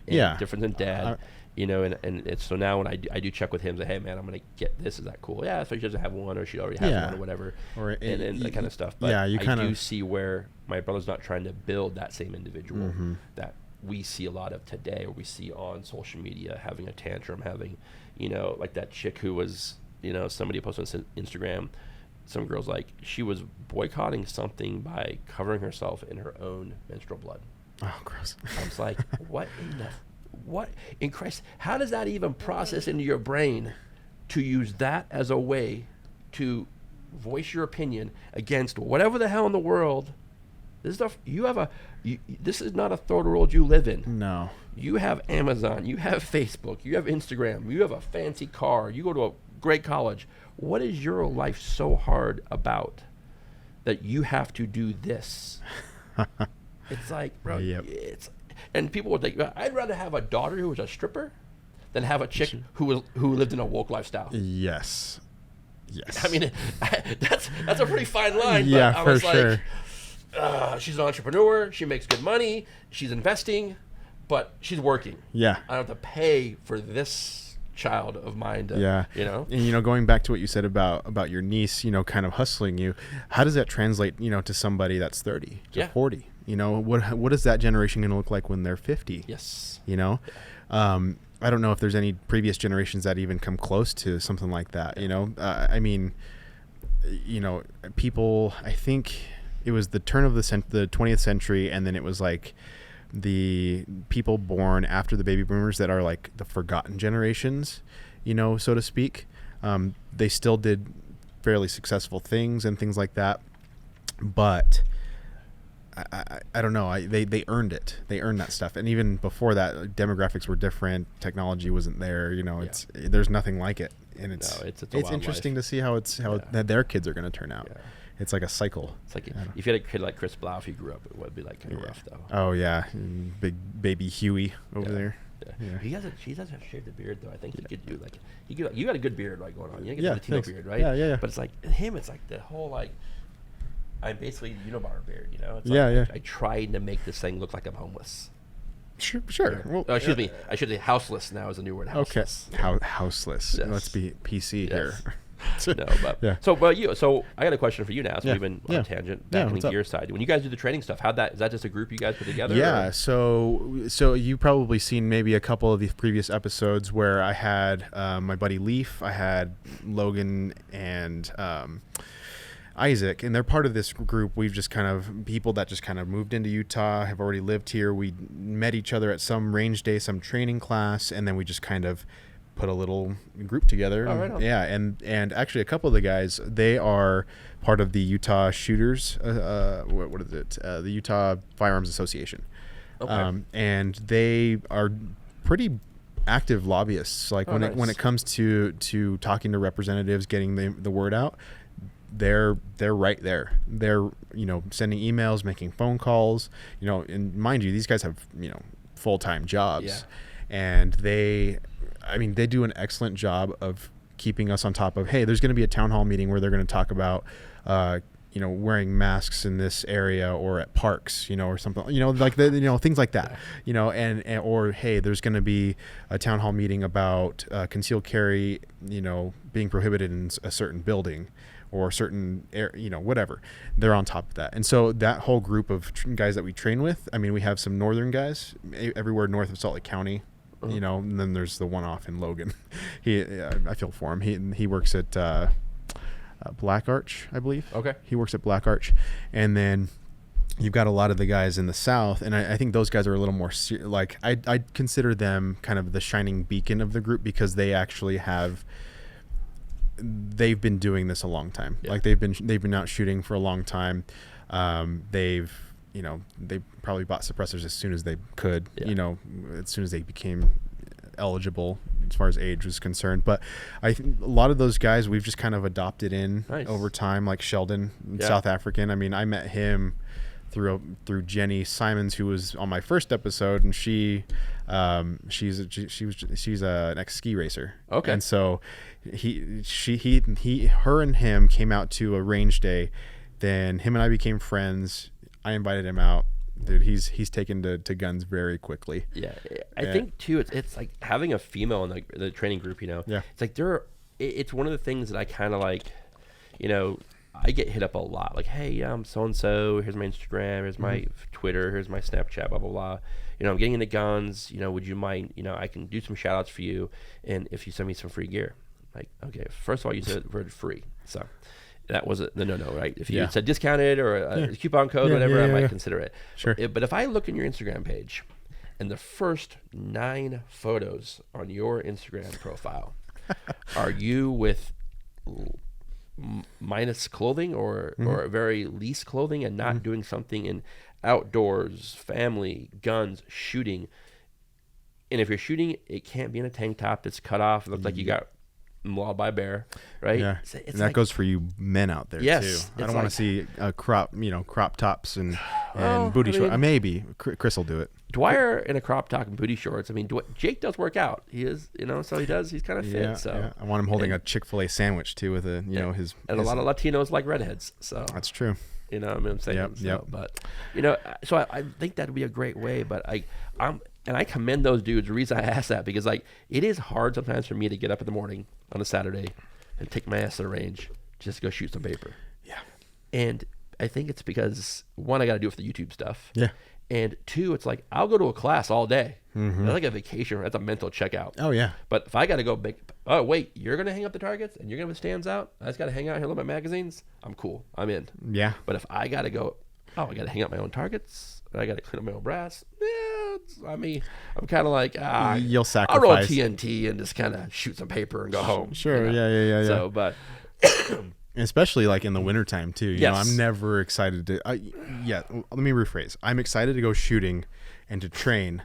B: And difference in dad. And it's so now when I do check with him, say, hey man, I'm gonna get this. Is that cool? Yeah, if she doesn't have one or she already has one or whatever, and that kind of stuff. But I do see where my brother's not trying to build that same individual that we see a lot of today, or we see on social media having a tantrum, having, like that chick who was, somebody posted on Instagram. Some girl's like, she was boycotting something by covering herself in her own menstrual blood.
A: Oh, gross.
B: I was like, what in Christ, how does that even process into your brain to use that as a way to voice your opinion against whatever the hell in the world? This is not a third world you live in.
A: No.
B: You have Amazon, you have Facebook, you have Instagram, you have a fancy car, you go to a great college. What is your life so hard about that you have to do this? It's like, bro, and people would think, I'd rather have a daughter who was a stripper than have a chick who lived in a woke lifestyle.
A: Yes.
B: I mean, that's a pretty fine line.
A: Yeah,
B: but I
A: for
B: was
A: sure.
B: Like, she's an entrepreneur. She makes good money. She's investing, but she's working.
A: Yeah.
B: I don't have to pay for this child of mine to,
A: And, going back to what you said about your niece, kind of hustling you, how does that translate, to somebody that's 30 to 40? What is that generation going to look like when they're 50?
B: Yes.
A: I don't know if there's any previous generations that even come close to something like that. I mean, people, I think it was the turn of the 20th century, and then it was like the people born after the baby boomers that are like the forgotten generations, so to speak. They still did fairly successful things and things like that, but I don't know. They earned it. They earned that stuff. And even before that, demographics were different. Technology wasn't there. There's nothing like it. And it's interesting to see how their kids are going to turn out. Yeah. It's like a cycle.
B: It's like if you had a kid like Chris Blau, if he grew up, it would be like kind of rough though.
A: Oh yeah, big baby Huey over there.
B: Yeah. He doesn't shave the beard though. I think he could do like you got a good beard like going on. You got the Latino beard, right?
A: Yeah.
B: But it's like him. It's like the whole like. I'm basically unibrow beard, It's
A: like,
B: I tried to make this thing look like I'm homeless.
A: Sure.
B: Well, excuse me. I should say houseless now is a new word. Houseless.
A: Okay. Houseless. Yes. Let's be PC here.
B: No, but so I got a question for you now. So we've been on a tangent back in the gear side. When you guys do the training stuff, is that just a group you guys put together?
A: Yeah. So you probably seen maybe a couple of the previous episodes where I had my buddy Leaf, I had Logan and Isaac, and they're part of this group. We've just kind of people that just kind of moved into Utah, have already lived here. We met each other at some range day, some training class, and then we just kind of put a little group together.
B: Oh, right on.
A: Yeah, and actually a couple of the guys, they are part of the Utah Shooters. What is it? The Utah Firearms Association.
B: Okay.
A: And they are pretty active lobbyists. Like when it comes to talking to representatives, getting the word out, they're right there. They're sending emails, making phone calls. And mind you, these guys have full-time jobs, and they do an excellent job of keeping us on top of, hey, there's going to be a town hall meeting where they're going to talk about wearing masks in this area or at parks, or something, like things like that, and or, hey, there's going to be a town hall meeting about concealed carry, being prohibited in a certain building or certain whatever. They're on top of that. And so that whole group of guys that we train with, we have some northern guys everywhere north of Salt Lake County, and then there's the one off in Logan. I feel for him. He works at Black Arch, I believe.
B: Okay.
A: He works at Black Arch. And then you've got a lot of the guys in the south, and I think those guys are a little more I'd consider them kind of the shining beacon of the group, because they actually they've been doing this a long time. Like they've been out shooting for a long time. They probably bought suppressors as soon as they could, as soon as they became eligible as far as age was concerned. But I think a lot of those guys we've just kind of adopted in over time, like Sheldon, South African. I met him through Jenny Simons, who was on my first episode, and she's an ex ski racer. Okay. And so her and him came out to a range day. Then him and I became friends. I invited him out. Dude, he's taken to guns very quickly.
B: Yeah, I think too. It's like having a female in the training group. Yeah. It's like it's one of the things that I kind of like. I get hit up a lot. Like, hey, I'm so and so. Here's my Instagram. Here's my Twitter. Here's my Snapchat. Blah blah blah. I'm getting into guns. Would you mind? I can do some shout outs for you, and if you send me some free gear. Like, okay, first of all, you said the word free, so. That was no, right? If you said discounted or a coupon code, whatever, I might consider it.
A: Sure.
B: But if I look in your Instagram page, and the first 9 photos on your Instagram profile are you with minus clothing or very least clothing and not doing something in outdoors, family, guns, shooting. And if you're shooting, it can't be in a tank top. It's cut off. It looks like you got mauled by a bear, right?
A: Yeah, and that goes for you men out there too. I don't want to see crop tops and booty shorts. Maybe Chris will do it.
B: Dwyer in a crop top and booty shorts. Jake does work out. He is, so he does. He's kind of fit. Yeah.
A: I want him holding a Chick-fil-A sandwich too with his.
B: And a lot of Latinos like redheads. So
A: that's true.
B: I'm saying.
A: Yep.
B: But so I think that'd be a great way. But I commend those dudes. The reason I ask that, because it is hard sometimes for me to get up in the morning on a Saturday and take my ass to the range just to go shoot some paper.
A: Yeah.
B: And I think it's because, one, I got to do it for the YouTube stuff.
A: Yeah.
B: And 2, it's like I'll go to a class all day. That's like a vacation. That's a mental checkout.
A: Oh, yeah.
B: But if I got to go wait, you're going to hang up the targets and you're going to have stands out? I just got to hang out here, look at my magazines? I'm cool. I'm in.
A: Yeah.
B: But if I got to go, I got to hang up my own targets and I got to clean up my own brass. I'm kind of like,
A: you'll sacrifice.
B: I'll roll TNT and just kind of shoot some paper and go home.
A: Sure. Yeah.
B: So, but
A: especially in the wintertime too. You know, I'm never excited to. Let me rephrase. I'm excited to go shooting and to train,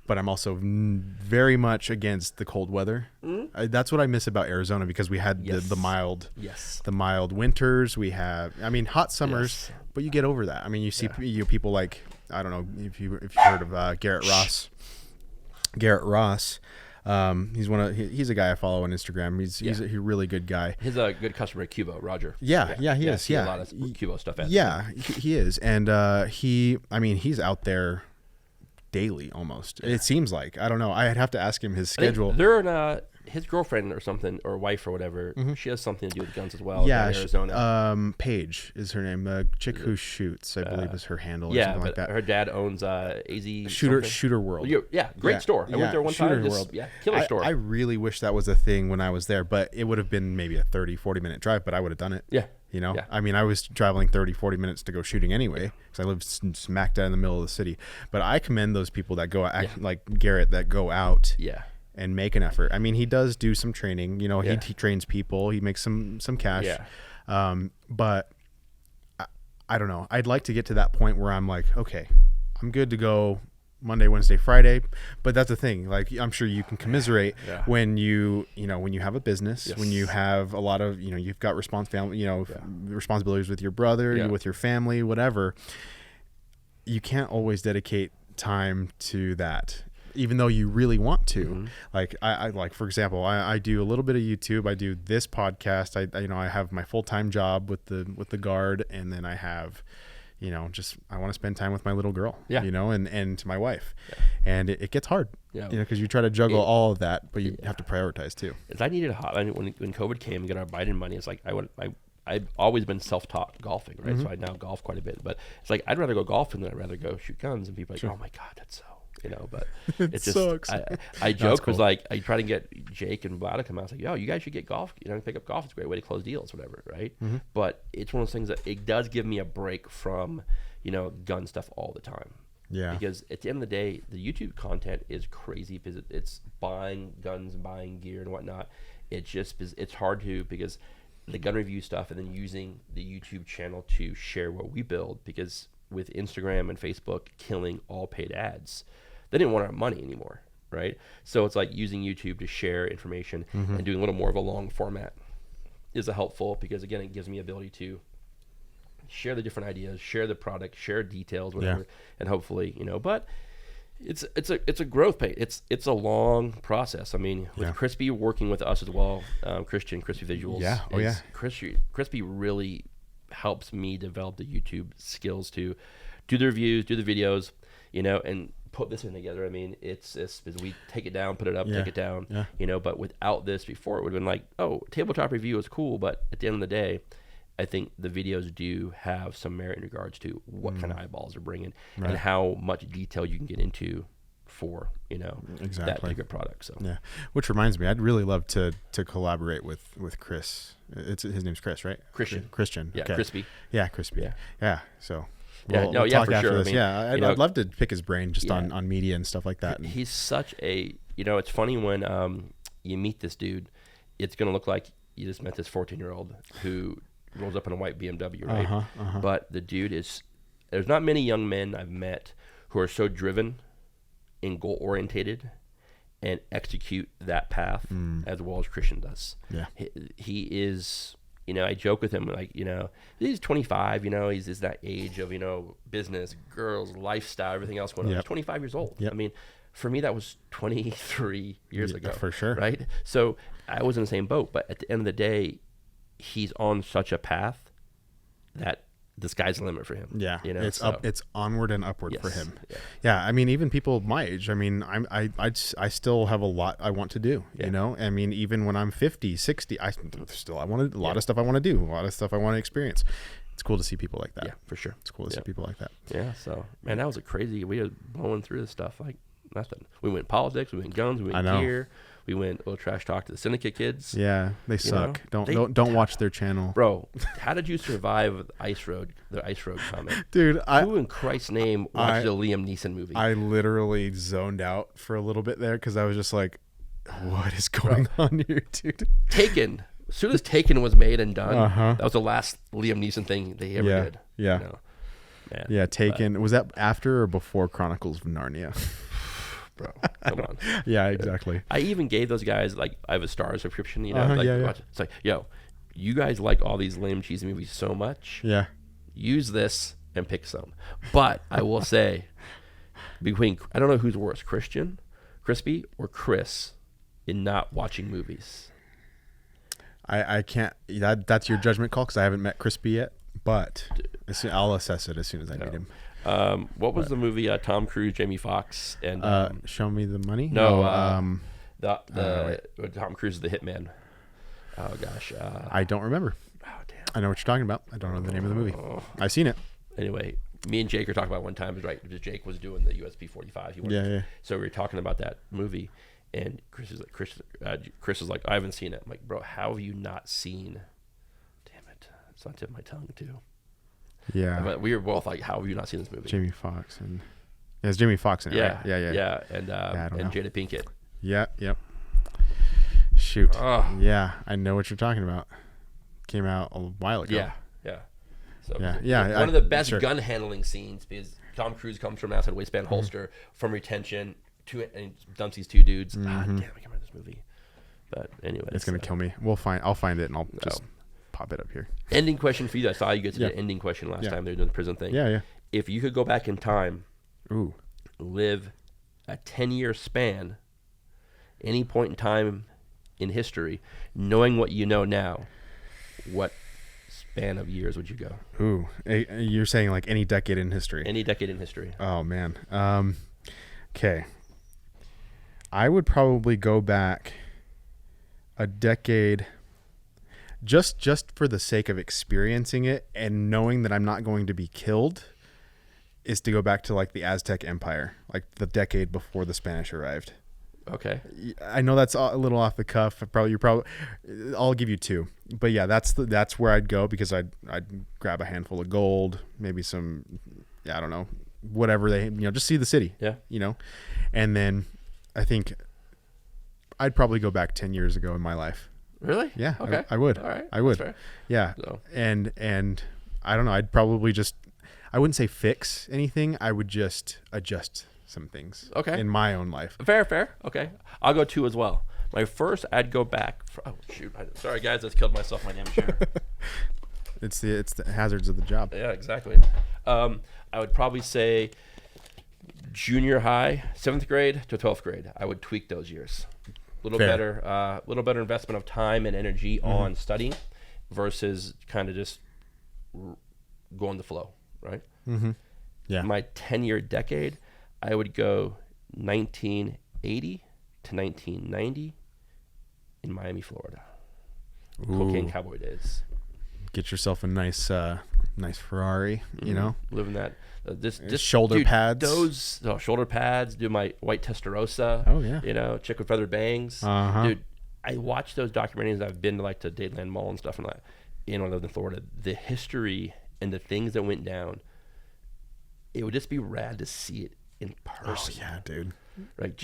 A: but I'm also very much against the cold weather. That's what I miss about Arizona, because we had the mild winters. We have, hot summers, but you get over that. You see people like, I don't know if you've heard of Garrett Ross. Garrett Ross. He's a guy I follow on Instagram. He's a really good guy.
B: He's a good customer at Cubo, Roger.
A: He is.
B: A lot of Cubo stuff.
A: He is, and he's out there daily almost. It seems like. I don't know. I'd have to ask him his schedule.
B: They're in his girlfriend or something, or wife or whatever. She has something to do with guns as well.
A: Yeah,
B: in Arizona.
A: Paige is her name. The chick who shoots, I believe, is her handle. Or something like that.
B: Her dad owns AZ
A: Shooter World.
B: Great store. I went there one time.
A: World.
B: Killer store.
A: I really wish that was a thing when I was there, but it would have been maybe a 30-40 minute drive, but I would have done it.
B: Yeah.
A: I mean, I was traveling 30-40 minutes to go shooting anyway, because I live smack down in the middle of the city. But I commend those people that go like Garrett, that go out.
B: Yeah.
A: And make an effort. I mean, he does do some training. He trains people. He makes some cash.
B: Yeah.
A: But I don't know. I'd like to get to that point where I'm like, okay, I'm good to go Monday, Wednesday, Friday. But that's the thing. Like, I'm sure you can commiserate when you have a business, when you have a lot of, you've got responsibilities with your brother, with your family, whatever. You can't always dedicate time to that, even though you really want to. Like I like, for example, I do a little bit of YouTube. I do this podcast. I have my full-time job with the guard, and then I have, I want to spend time with my little girl, and my wife, and it gets hard, because you try to juggle all of that, but you have to prioritize too.
B: I needed a hotline when COVID came and get our Biden money. It's like I've always been self-taught golfing, right? So I now golf quite a bit, but it's like I'd rather go golfing than I'd rather go shoot guns. And people are like, oh my God, that's so. But
A: it just sucks.
B: I joke because like I try to get Jake and Vlad to come out. I was like, yo, you guys should get golf. Pick up golf. It's a great way to close deals, whatever, right? But it's one of those things that it does give me a break from gun stuff all the time.
A: Yeah.
B: Because at the end of the day, the YouTube content is crazy because it's buying guns and buying gear and whatnot. It's hard to, because the gun review stuff and then using the YouTube channel to share what we build, because with Instagram and Facebook killing all paid ads, they didn't want our money anymore, right? So it's like using YouTube to share information and doing a little more of a long format is helpful, because again, it gives me ability to share the different ideas, share the product, share details, whatever, and hopefully, but it's a growth pace. It's a long process. I mean, with Crispy working with us as well, Crispy Visuals. Crispy really helps me develop the YouTube skills to do the reviews, do the videos, and put this in together. I mean, it's because we take it down, put it up, take it down, but without this before, it would have been like, oh, tabletop review is cool, but at the end of the day, I think the videos do have some merit in regards to what kind of eyeballs they're bringing and how much detail you can get into for, that bigger product. So
A: which reminds me, I'd really love to collaborate with Chris. His name's Chris, right? Christian.
B: Yeah, okay. Crispy.
A: Yeah, Crispy. Yeah. So
B: we'll
A: talk
B: for
A: after
B: sure.
A: this. I'd love to pick his brain just on media and stuff like that.
B: He's such a, it's funny when you meet this dude, it's going to look like you just met this 14-year-old who rolls up in a white BMW, right? But the dude there's not many young men I've met who are so driven and goal-orientated and execute that path as well as Christian does. Yeah. He is, I joke with him, like, he's 25, he's that age of, business, girls, lifestyle, everything else going on. He's 25 years old. I mean, for me, that was 23 years ago. For sure. Right? So I was in the same boat, but at the end of the day, he's on such a path that the sky's the limit for him. Yeah.
A: It's onward and upward for him. Yeah. I mean, even people my age, I mean, I still have a lot I want to do, I mean, even when I'm 50, 60, I want a lot of stuff I want to do, a lot of stuff I want to experience. It's cool to see people like that. Yeah, for sure. It's cool to see people like that.
B: Yeah. So, man, that was we were blowing through this stuff like nothing. We went politics, we went guns, we went gear. We went a little trash talk to the Syndicate kids.
A: Yeah, they suck. Don't watch their channel,
B: bro. How did you survive the Ice Road comment,
A: dude?
B: Who in Christ's name watched the Liam Neeson movie?
A: I literally zoned out for a little bit there because I was just like, "What is going on here, dude?"
B: Taken. As soon as Taken was made and done, that was the last Liam Neeson thing they ever did.
A: Yeah. Man, Taken. Was that after or before Chronicles of Narnia? Bro, come on. Yeah, exactly.
B: I even gave those guys, like, I have a Star subscription, It's like, yo, you guys like all these lame cheesy movies so much. Yeah. Use this and pick some. But I will say, I don't know who's worse, Crispy, or Chris in not watching movies.
A: I can't. That's your judgment call because I haven't met Crispy yet. But I'll assess it as soon as I meet him.
B: What was the movie? Tom Cruise, Jamie Foxx, and
A: Show Me the Money.
B: No, Tom Cruise is the hitman. Oh gosh,
A: I don't remember.
B: Oh damn!
A: I know what you're talking about. I don't know the name of the movie. I've seen it.
B: Anyway, me and Jake were talking about one time. Right, because Jake was doing the USB 45.
A: Yeah.
B: So we were talking about that movie, and Chris is like, I haven't seen it. I'm like, bro, how have you not seen? Damn it, it's on the tip of my tongue too.
A: Yeah.
B: But we were both like, how have you not seen this movie?
A: Jamie Foxx and it's Jamie Foxx in it.
B: Yeah,
A: right?
B: yeah, and Jada Pinkett.
A: Yeah, yep. Shoot. Yeah, I know what you're talking about. Came out a while ago.
B: Yeah. So
A: yeah.
B: One of the best gun handling scenes, because Tom Cruise comes from an outside waistband holster from retention and dumps these two dudes. Damn, I can't remember this movie. But anyway,
A: it's gonna kill me. I'll find it and I'll just pop it up here.
B: Ending question for you. I saw you get to the ending question last time they were doing the prison thing.
A: Yeah.
B: If you could go back in time,
A: ooh,
B: live a 10-year span, any point in time in history, knowing what you know now, what span of years would you go?
A: Ooh, you're saying like any decade in history?
B: Any decade in history.
A: Oh man. Okay. I would probably go back a decade just for the sake of experiencing it and knowing that I'm not going to be killed, is to go back to like the Aztec Empire, like the decade before the Spanish arrived.
B: Okay.
A: I know that's a little off the cuff. I'll give you two, but yeah, that's where I'd go, because I'd grab a handful of gold, maybe some, I don't know, whatever just see the city.
B: Yeah.
A: And then I think I'd probably go back 10 years ago in my life.
B: Really?
A: Yeah.
B: Okay.
A: I would.
B: All right.
A: I would.
B: That's fair.
A: Yeah.
B: So.
A: And I don't know. I'd probably I wouldn't say fix anything. I would just adjust some things.
B: Okay.
A: In my own life.
B: Fair. Okay. I'll go two as well. My first, I'd go back. Sorry guys, I just killed myself. My damn chair.
A: It's the hazards of the job.
B: Yeah, exactly. I would probably say junior high, 7th grade to 12th grade. I would tweak those years. Little better investment of time and energy on studying versus kind of just going the flow, right?
A: Mm-hmm. Yeah.
B: My 10-year decade, I would go 1980 to 1990 in Miami, Florida.
A: Ooh.
B: Cocaine cowboy days.
A: Get yourself a nice Ferrari,
B: living that. This
A: shoulder pads.
B: Those shoulder pads. Do my white Testarossa.
A: Oh yeah.
B: Chick with feathered bangs.
A: Uh-huh.
B: Dude, I watched those documentaries. I've been to like the Dadeland Mall and stuff, and I lived in Florida. The history and the things that went down. It would just be rad to see it in person.
A: Oh yeah, dude.
B: Right,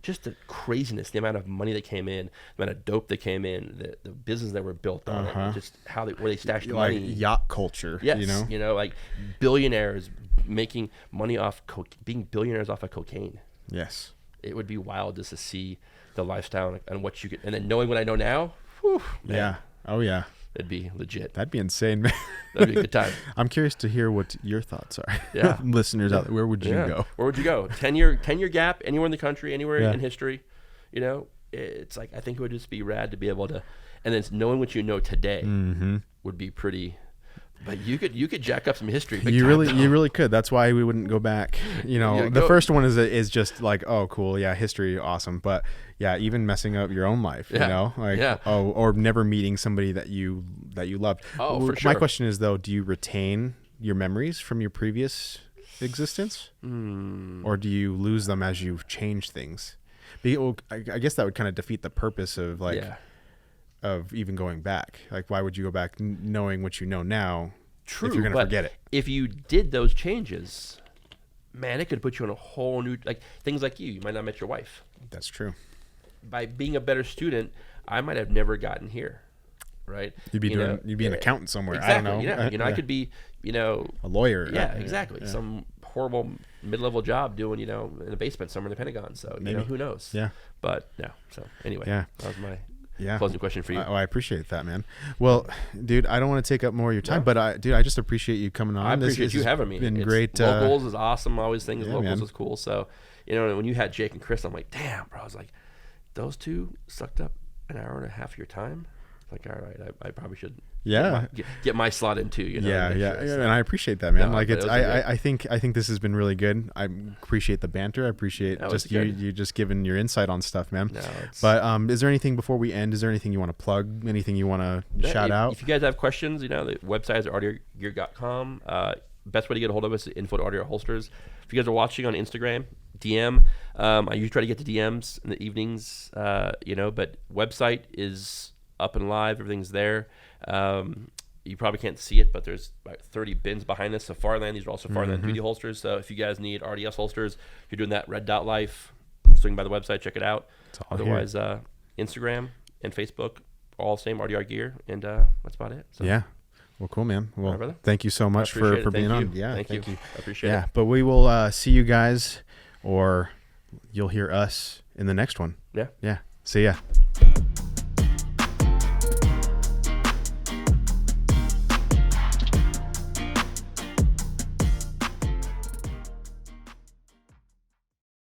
B: just the craziness, the amount of money that came in, the amount of dope that came in, the business that were built on it, just where they stashed the money.
A: Like yacht culture.
B: Yes, like billionaires making money off being billionaires off of cocaine.
A: Yes,
B: it would be wild just to see the lifestyle and what you could, and then knowing what I know now. Whew, man,
A: yeah. Oh yeah.
B: It'd be legit.
A: That'd be insane, man.
B: That'd be a good time.
A: I'm curious to hear what your thoughts are.
B: Yeah.
A: Listeners out there, where would you go?
B: Where would you go? 10-year gap, anywhere in the country, anywhere in history. It's like, I think it would just be rad to be able to, and then knowing what you know today would be pretty. But you could jack up some history.
A: You really could. That's why we wouldn't go back. The first one is just like, oh, cool, yeah, history, awesome. But yeah, even messing up your own life, or never meeting somebody that you loved.
B: Oh, for sure.
A: My question is though, do you retain your memories from your previous existence, or do you lose them as you change things? I guess that would kind of defeat the purpose of of even going back. Like, why would you go back knowing what you know now?
B: True,
A: if you're going to forget it.
B: If you did those changes, man, it could put you in a whole new, like things like you might not have met your wife.
A: That's true.
B: By being a better student, I might have never gotten here. Right?
A: You'd be an accountant somewhere.
B: Exactly.
A: I don't know.
B: I could be,
A: a lawyer.
B: Yeah, exactly. Yeah. Some horrible mid-level job doing, in a basement somewhere in the Pentagon. So, who knows?
A: Yeah.
B: But no. So anyway, that was my closing question for you.
A: I appreciate that, man. Well, dude, I don't want to take up more of your time, but I just appreciate you coming on.
B: I appreciate you having me.
A: Been great.
B: Locals is awesome. I always think locals
A: man.
B: is cool. So, when you had Jake and Chris, I'm like, damn, bro. I was like, those two sucked up an hour and a half of your time. Like, all right, I probably should
A: Yeah.
B: Get my slot in too. You know,
A: Yeah.
B: sure.
A: And I appreciate that, man.
B: No,
A: like
B: I
A: think this has been really good. I appreciate the banter. I appreciate just you just giving your insight on stuff, man.
B: No,
A: but is there anything before we end? Is there anything you want to plug? Anything you want to shout out?
B: If you guys have questions, you know, the website is rdrgear.com. Best way to get a hold of us is info at RDR Holsters. If you guys are watching on Instagram, DM. I usually try to get to DMs in the evenings, you know, but website is up and live. Everything's there. You probably can't see it, but there's about 30 bins behind this. Safarland, these are all Safarland 3D holsters. So if you guys need RDS holsters, if you're doing that Red Dot Life, swing by the website, check it out. Otherwise, Instagram and Facebook, all same RDR Gear, and that's about it. So.
A: Yeah. Well, cool, man. Well,
B: right,
A: thank you so much for being on.
B: Yeah, thank you. I appreciate it.
A: Yeah, but we will see you guys, or you'll hear us in the next one.
B: Yeah.
A: Yeah. See ya.